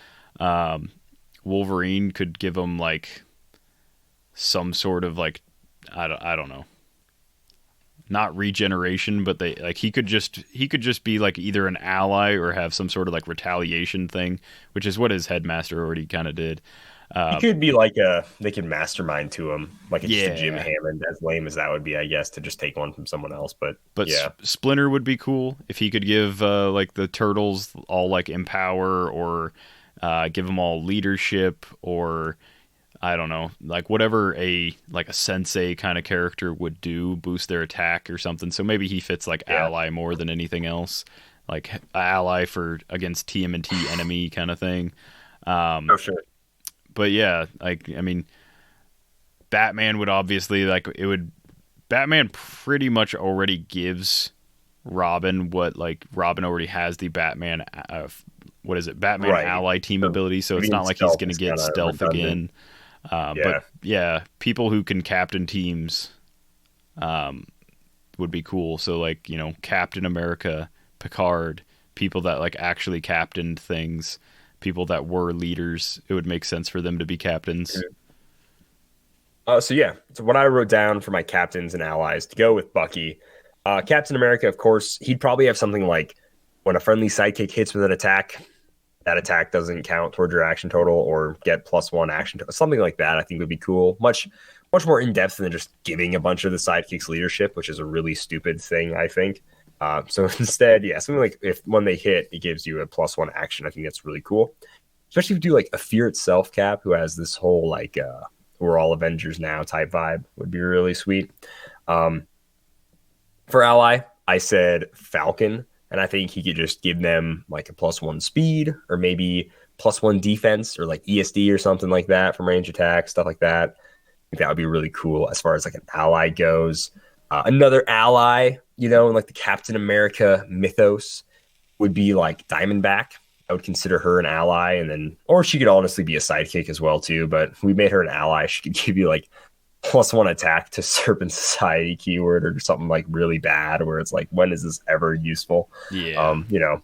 Wolverine could give him like some sort of like, I don't know, not regeneration, but they like he could just be like either an ally or have some sort of like retaliation thing, which is what his headmaster already kind of did. He could be like they could mastermind to him, like just a Jim Hammond, as lame as that would be, I guess, to just take one from someone else. But yeah, Splinter would be cool if he could give like the Turtles all like empower, or give them all leadership, or I don't know, like whatever a sensei kind of character would do, boost their attack or something. So maybe he fits like ally more than anything else, like ally for against TMNT enemy kind of thing. Oh sure. But yeah, like, I mean, Batman would obviously, like, Batman pretty much already gives Robin what, like, Robin already has the Batman, Batman ally team ability, so it's not like he's going to get stealth again. But yeah, people who can captain teams would be cool. So, like, you know, Captain America, Picard, people that, like, actually captained things, people that were leaders, it would make sense for them to be captains. So what I wrote down for my captains and allies to go with Bucky, Captain America, of course, he'd probably have something like when a friendly sidekick hits with an attack, that attack doesn't count towards your action total, or get +1 action total. Something like that I think would be cool. Much more in depth than just giving a bunch of the sidekicks leadership, which is a really stupid thing, I think. So instead, something like if when they hit, it gives you a +1 action. I think that's really cool. Especially if you do like a Fear Itself Cap, who has this whole like we're all Avengers now type vibe, would be really sweet. For ally, I said Falcon, and I think he could just give them like a +1 speed, or maybe +1 defense, or like ESD or something like that from range attack, stuff like that. I think that would be really cool as far as like an ally goes. Another ally, you know, in like the Captain America mythos, would be like Diamondback. I would consider her an ally, and then, or she could honestly be a sidekick as well too. But if we made her an ally, she could give you like +1 attack to Serpent Society keyword, or something like really bad, where it's like, when is this ever useful? Yeah. You know,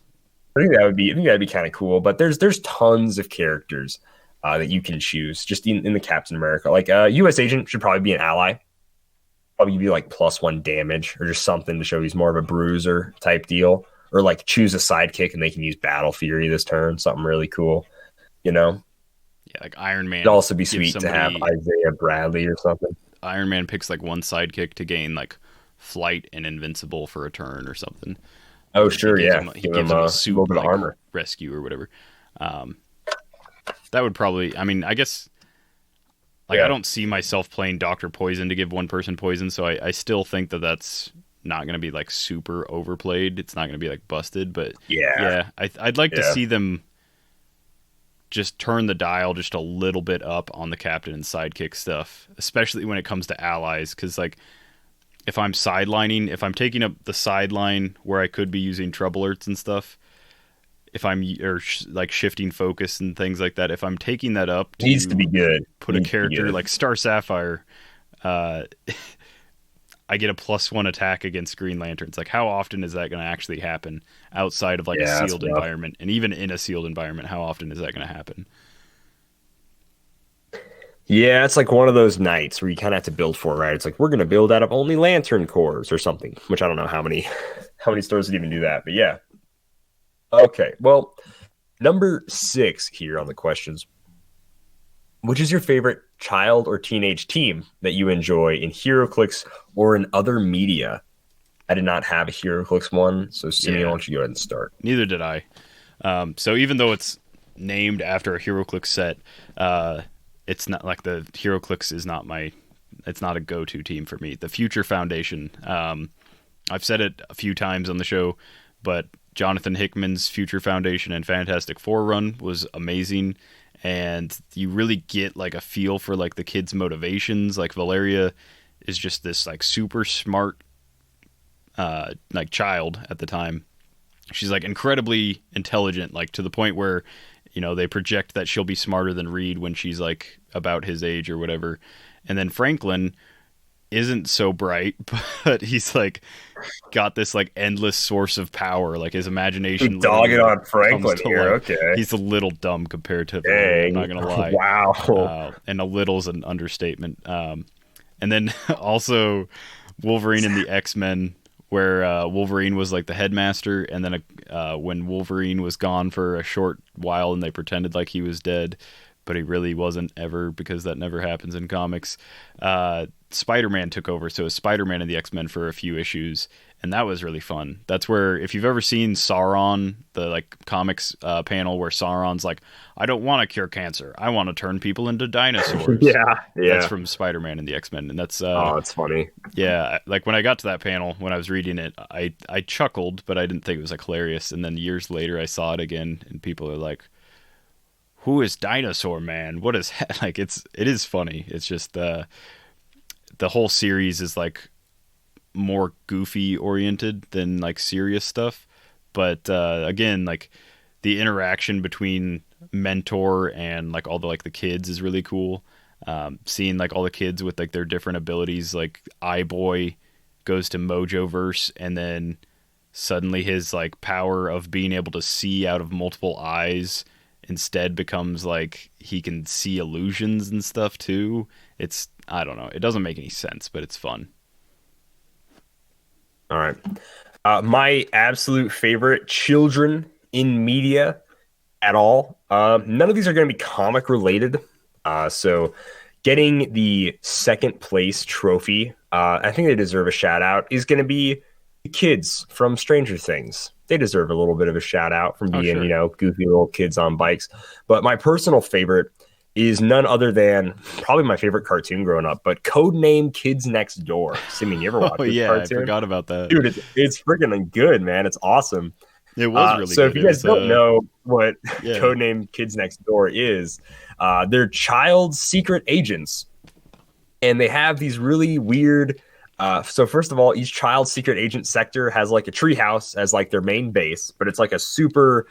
I think that'd be kind of cool. But there's tons of characters that you can choose just in the Captain America. Like U.S. Agent should probably be an ally. Probably be like +1 damage, or just something to show he's more of a bruiser type deal. or like choose a sidekick and they can use Battle Fury this turn. Something really cool, you know. Yeah, like Iron Man. It'd also be sweet to have Isaiah Bradley or something. Iron Man picks like one sidekick to gain like flight and invincible for a turn or something. Oh, sure, he gives him a suit, little bit of armor, rescue or whatever. That would probably. I mean, I guess. Like, I don't see myself playing Dr. Poison to give one person poison, so I still think that that's not going to be, like, super overplayed. It's not going to be, like, busted, but, I'd like to see them just turn the dial just a little bit up on the captain and sidekick stuff, especially when it comes to allies, because, like, if I'm taking up the sideline where I could be using trouble alerts and stuff, if I'm like shifting focus and things like that, if I'm taking that up, needs to be good. Put a character like Star Sapphire, I get a +1 attack against Green Lanterns. Like, how often is that going to actually happen outside of like a sealed environment? And even in a sealed environment, how often is that going to happen? Yeah, it's like one of those nights where you kind of have to build for it, right? It's like, we're going to build out of only Lantern cores or something, which I don't know how many stores would even do that, but yeah. Okay, well, number 6 here on the questions. Which is your favorite child or teenage team that you enjoy in Heroclix or in other media? I did not have a Heroclix one, so Simeon, why don't you go ahead and start? Neither did I. So even though it's named after a Heroclix set, it's not like the Heroclix is not it's not a go-to team for me. The Future Foundation, I've said it a few times on the show, but Jonathan Hickman's Future Foundation and Fantastic Four run was amazing, and you really get like a feel for like the kids' motivations. Like, Valeria is just this like super smart like child at the time. She's like incredibly intelligent, like to the point where, you know, they project that she'll be smarter than Reed when she's like about his age or whatever. And then Franklin isn't so bright, but he's like got this like endless source of power, like his imagination. Dog it on Franklin here. Like, okay, he's a little dumb compared to Dang. I'm not gonna lie. Wow. And a little's an understatement. And then also Wolverine and the X-Men, where Wolverine was like the headmaster, and then when Wolverine was gone for a short while and they pretended like he was dead, but he really wasn't ever, because that never happens in comics. Spider-Man took over, so it was Spider-Man and the X-Men for a few issues, and that was really fun. That's where, if you've ever seen Sauron, the like comics panel where Sauron's like, I don't want to cure cancer, I want to turn people into dinosaurs. yeah. That's from Spider-Man and the X-Men, and that's that's funny. Yeah, like when I got to that panel, when I was reading it, I chuckled, but I didn't think it was like hilarious. And then years later, I saw it again, and people are like, "Who is Dinosaur Man? What is that?" Like, it is funny. It's just the whole series is like more goofy oriented than like serious stuff. But again, like the interaction between Mentor and like all the like the kids is really cool. Seeing like all the kids with like their different abilities, like Eye-Boy goes to Mojoverse, and then suddenly his like power of being able to see out of multiple eyes instead becomes like he can see illusions and stuff too. It's, I don't know, it doesn't make any sense, but it's fun. All right. My absolute favorite children in media at all. None of these are going to be comic related. So getting the second place trophy, I think they deserve a shout out, is going to be the kids from Stranger Things. They deserve a little bit of a shout out from being, you know, goofy little kids on bikes. But my personal favorite is none other than probably my favorite cartoon growing up, but Codename Kids Next Door. Simeon, you ever watch this cartoon? I forgot about that. Dude, it's freaking good, man. It's awesome. It was really so good. If you guys don't know what Codename Kids Next Door is, they're child secret agents. And they have these really weird... so first of all, each child secret agent sector has like a treehouse as like their main base, but it's like a super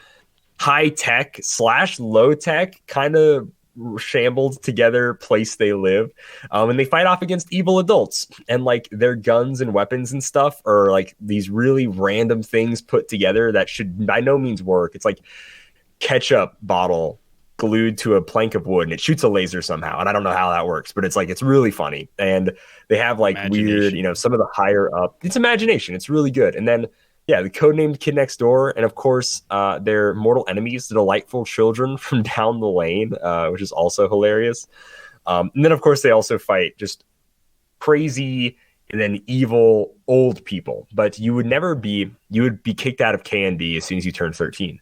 high-tech / low-tech kind of shambled together place they live, and they fight off against evil adults, and like their guns and weapons and stuff are like these really random things put together that should by no means work. It's like ketchup bottle glued to a plank of wood and it shoots a laser somehow, and I don't know how that works, but it's like, it's really funny. And they have like weird, you know, some of the higher up, it's imagination, it's really good. And then Yeah, the codenamed Kid Next Door, and of course, their mortal enemies, the delightful children from down the lane, which is also hilarious. And then, of course, they also fight just crazy and then evil old people. But you would be kicked out of K&D as soon as you turn 13.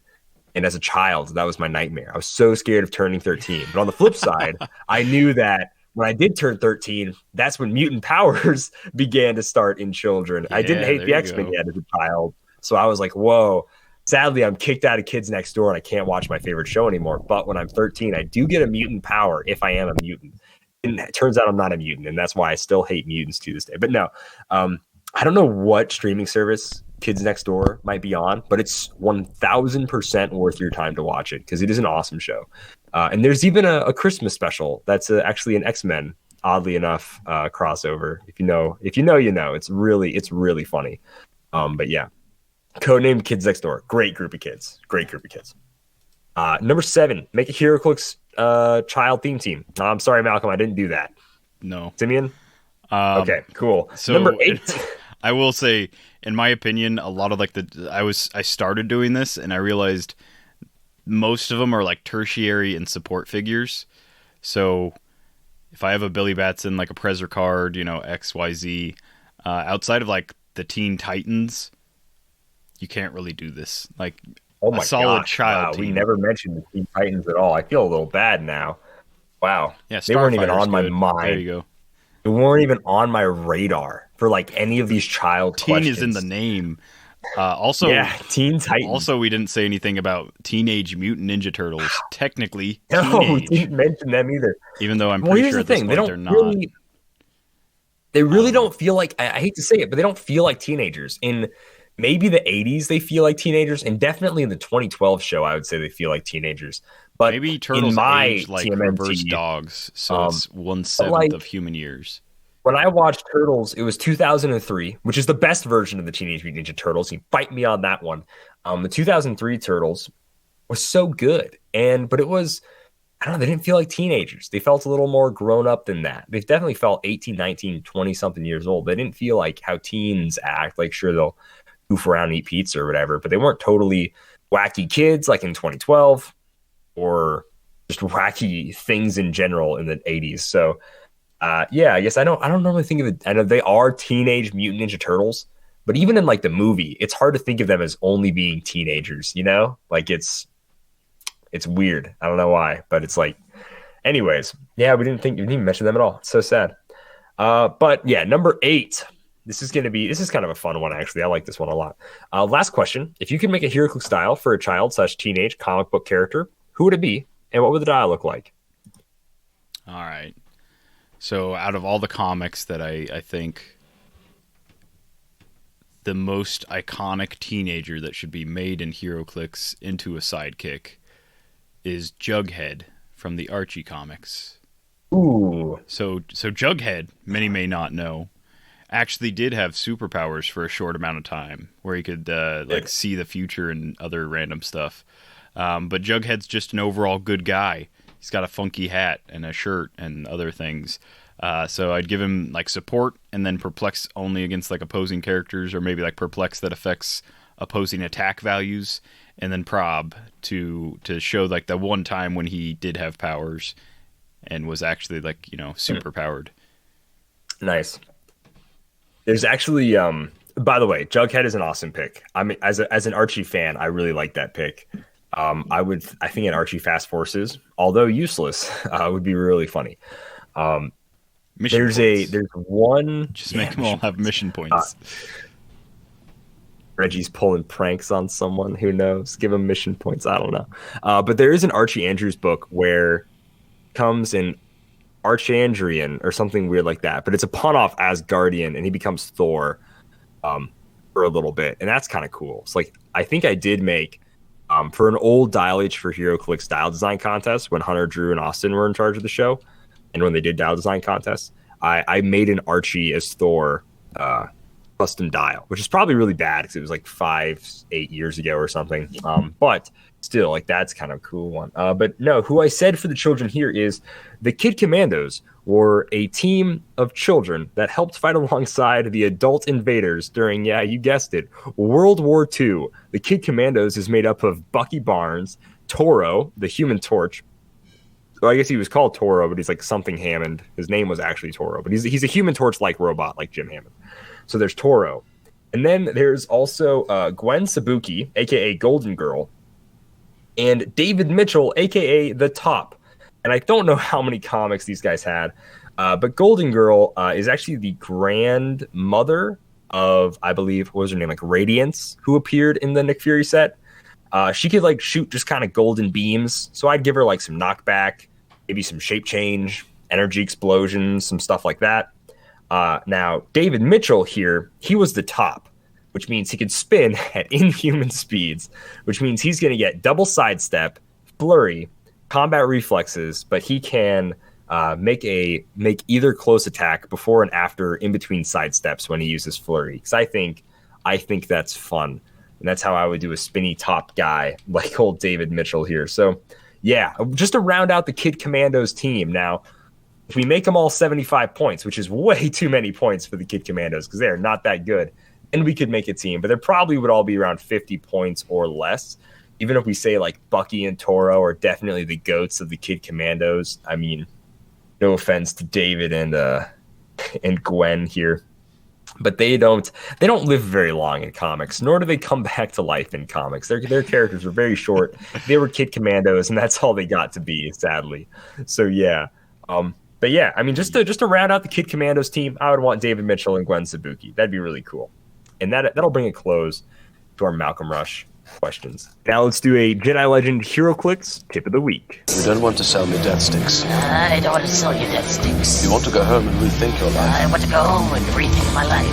And as a child, that was my nightmare. I was so scared of turning 13. But on the flip side, I knew that when I did turn 13, that's when mutant powers began to start in children. I didn't hate the X-Men yet as a child. So I was like, whoa. Sadly, I'm kicked out of Kids Next Door and I can't watch my favorite show anymore. But when I'm 13, I do get a mutant power if I am a mutant. And it turns out I'm not a mutant, and that's why I still hate mutants to this day. But no, I don't know what streaming service Kids Next Door might be on, but it's 1,000% worth your time to watch it because it is an awesome show. And there's even a Christmas special that's actually an X-Men, oddly enough, crossover. If you know, you know. It's really funny. But yeah. Codenamed Kids Next Door. Great group of kids. Number 7, make a Heroclix child theme team. I'm sorry, Malcolm, I didn't do that. No. Simeon? Okay, cool. So number 8. I will say, in my opinion, a lot of like I started doing this and I realized most of them are like tertiary and support figures. So if I have a Billy Batson, like a Prezzer card, XYZ, outside of like the Teen Titans, you can't really do this. Like, oh my solid gosh, child wow, team. We never mentioned the Teen Titans at all. I feel a little bad now. Wow. Yeah, they weren't even on my good. mind. There you go. They weren't even on my radar for like any of these child Teen questions. is in the name. Also, yeah, Teen Titans. Also, we didn't say anything about Teenage Mutant Ninja Turtles. Technically, no, we teenage. didn't mention them either. Even though I'm pretty sure at this point they're not. They really don't feel like, I hate to say it, but they don't feel like teenagers. In maybe the 80s, they feel like teenagers, and definitely in the 2012 show, I would say they feel like teenagers. But maybe turtles in my age like TMNT, reverse dogs, so it's 1/7 like, of human years. When I watched Turtles, it was 2003, which is the best version of the Teenage Mutant Ninja Turtles. You fight me on that one. The 2003 Turtles was so good, but it was, I don't know, they didn't feel like teenagers. They felt a little more grown up than that. They definitely felt 18, 19, 20-something years old. They didn't feel like how teens act. Like, sure, they'll goof around and eat pizza or whatever, but they weren't totally wacky kids like in 2012 or just wacky things in general in the 80s. So, yeah, I guess I don't normally think of it. I know they are Teenage Mutant Ninja Turtles, but even in like the movie, it's hard to think of them as only being teenagers, Like it's weird. I don't know why, but it's like, anyways, yeah, we didn't even mention them at all. It's so sad. But yeah, number 8. This is kind of a fun one, actually. I like this one a lot. Last question. If you could make a Heroclix style for a child/teenage comic book character, who would it be? And what would the dial look like? All right. So out of all the comics that I think the most iconic teenager that should be made in Heroclix into a sidekick is Jughead from the Archie comics. Ooh. So Jughead, many may not know, actually did have superpowers for a short amount of time where he could see the future and other random stuff. But Jughead's just an overall good guy. He's got a funky hat and a shirt and other things. So I'd give him like support and then perplex only against like opposing characters, or maybe like perplex that affects opposing attack values, and then prob to show like the one time when he did have powers and was actually like, super powered. Nice. There's actually, by the way, Jughead is an awesome pick. I mean, as an Archie fan, I really like that pick. I think an Archie Fast Forces, although useless, would be really funny. There's one. Just make them all have mission points. Reggie's pulling pranks on someone. Who knows? Give him mission points. I don't know. But there is an Archie Andrews book where comes in Archandrian or something weird like that. But it's a pun off Asgardian, and he becomes Thor for a little bit, and that's kind of cool. It's like I think I did make for an old Dial H for HeroClix style design contest when Hunter, Drew, and Austin were in charge of the show, and when they did dial design contests, I made an Archie as Thor custom dial, which is probably really bad because it was like 5-8 years ago or something. But still, like that's kind of a cool one. But no, who I said for the children here is the Kid Commandos were a team of children that helped fight alongside the adult invaders during, yeah, you guessed it, World War II. The Kid Commandos is made up of Bucky Barnes, Toro, the Human Torch. Well, I guess he was called Toro, but he's like something Hammond. His name was actually Toro, but he's a Human Torch-like robot, like Jim Hammond. So there's Toro. And then there's also Gwen Sabuki, a.k.a. Golden Girl, and David Mitchell, a.k.a. The Top. And I don't know how many comics these guys had, but Golden Girl is actually the grandmother of, I believe, what was her name, like Radiance, who appeared in the Nick Fury set. She could like shoot just kind of golden beams, so I'd give her like some knockback, maybe some shape change, energy explosions, some stuff like that. Now, David Mitchell here, he was the Top, which means he could spin at inhuman speeds, which means he's going to get double sidestep, flurry, combat reflexes, but he can make either close attack before and after in between sidesteps when he uses flurry. Because I think that's fun. And that's how I would do a spinny top guy like old David Mitchell here. So, yeah, just to round out the Kid Commandos team. Now, if we make them all 75 points, which is way too many points for the Kid Commandos because they're not that good, then we could make a team. But they probably would all be around 50 points or less. Even if we say like Bucky and Toro are definitely the goats of the Kid Commandos. I mean, no offense to David and Gwen here. But they don't live very long in comics, nor do they come back to life in comics. Their characters were very short. They were Kid Commandos, and that's all they got to be, sadly. So yeah, but yeah, I mean, just to round out the Kid Commandos team, I would want David Mitchell and Gwen Sabuki. That'd be really cool, and that'll bring a close to our Malcolm Rush questions. Now let's do a Jedi Legend Heroclix tip of the week. You don't want to sell me death sticks. I don't want to sell you death sticks. You want to go home and rethink your life. I want to go home and rethink my life.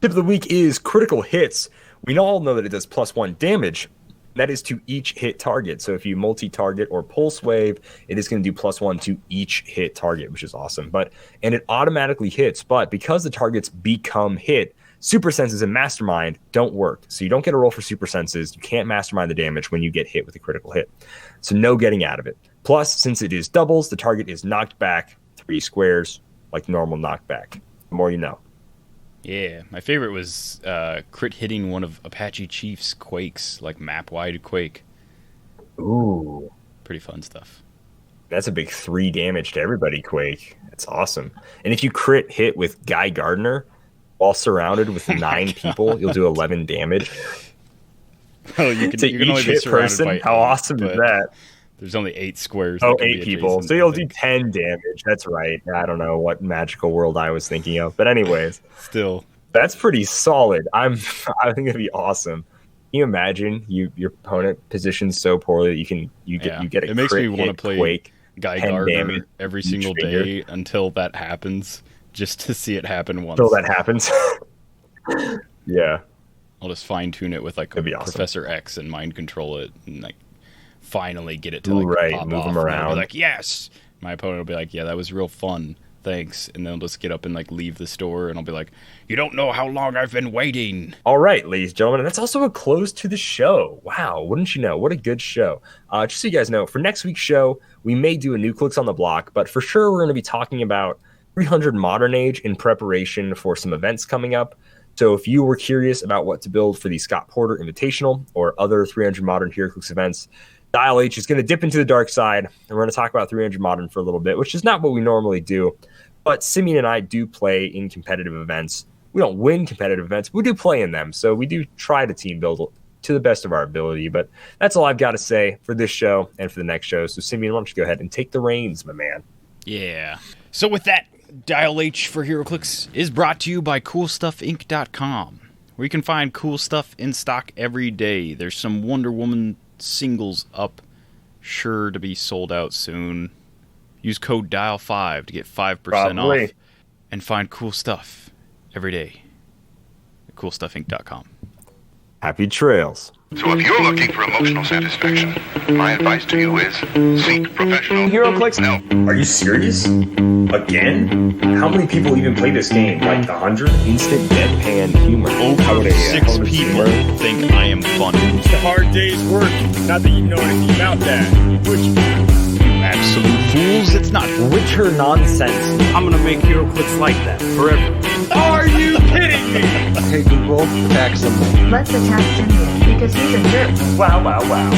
Tip of the week is critical hits. We all know that it does +1 damage. That is to each hit target. So if you multi-target or pulse wave, it is going to do +1 to each hit target, which is awesome. And it automatically hits, but because the targets become hit, super senses and mastermind don't work. So you don't get a roll for super senses. You can't mastermind the damage when you get hit with a critical hit. So no getting out of it. Plus, since it is doubles, the target is knocked back 3 squares like normal knockback. The more you know. Yeah, my favorite was crit hitting one of Apache Chief's quakes, like map-wide quake. Ooh. Pretty fun stuff. That's a big 3 damage to everybody quake. That's awesome. And if you crit hit with Guy Gardner, while surrounded with 9 people, you'll do 11 damage. Oh, you can only be surrounded person? by How 8, awesome is that? There's only 8 squares. Oh, 8 people. So you'll do 10 damage. That's right. I don't know what magical world I was thinking of. But anyways. Still. That's pretty solid. I think it'd be awesome. Can you imagine your opponent positions so poorly that you get a it makes me want to play quake, Guy Gardner every single day until that happens. Just to see it happen once. Until that happens. Yeah. I'll just fine tune it with like Professor X and mind control it and like finally get it to like pop move off. them around. I'll be like, yes. My opponent will be like, yeah, that was real fun. Thanks. And then I'll just get up and like leave the store and I'll be like, you don't know how long I've been waiting. All right, ladies and gentlemen. And that's also a close to the show. Wow. Wouldn't you know? What a good show. Just so you guys know, for next week's show, we may do a new Clicks on the Block, but for sure we're going to be talking about 300 Modern Age in preparation for some events coming up. So if you were curious about what to build for the Scott Porter Invitational or other 300 Modern Heroclix events, Dial H is going to dip into the dark side, and we're going to talk about 300 Modern for a little bit, which is not what we normally do. But Simeon and I do play in competitive events. We don't win competitive events, but we do play in them. So we do try to team build to the best of our ability. But that's all I've got to say for this show and for the next show. So Simeon, why don't you go ahead and take the reins, my man? Yeah. So with that, Dial H for HeroClix is brought to you by CoolStuffInc.com, where you can find cool stuff in stock every day. There's some Wonder Woman singles up, sure to be sold out soon. Use code DIAL5 to get 5% off and find cool stuff every day at CoolStuffInc.com. Happy trails. So if you're looking for emotional satisfaction, my advice to you is seek professional Heroclix? help. Are you serious? Again? How many people even play this game? Like 100? Instant deadpan humor. Over 6 people think I am funny. It's a hard day's work. Not that you know anything about that. Which, Absolute fools, it's not. Witcher nonsense. I'm gonna make Heroclix like that forever. are you kidding me? Hey Google, attack someone. Let's attack Simeon because he's a jerk. Wow, wow, wow.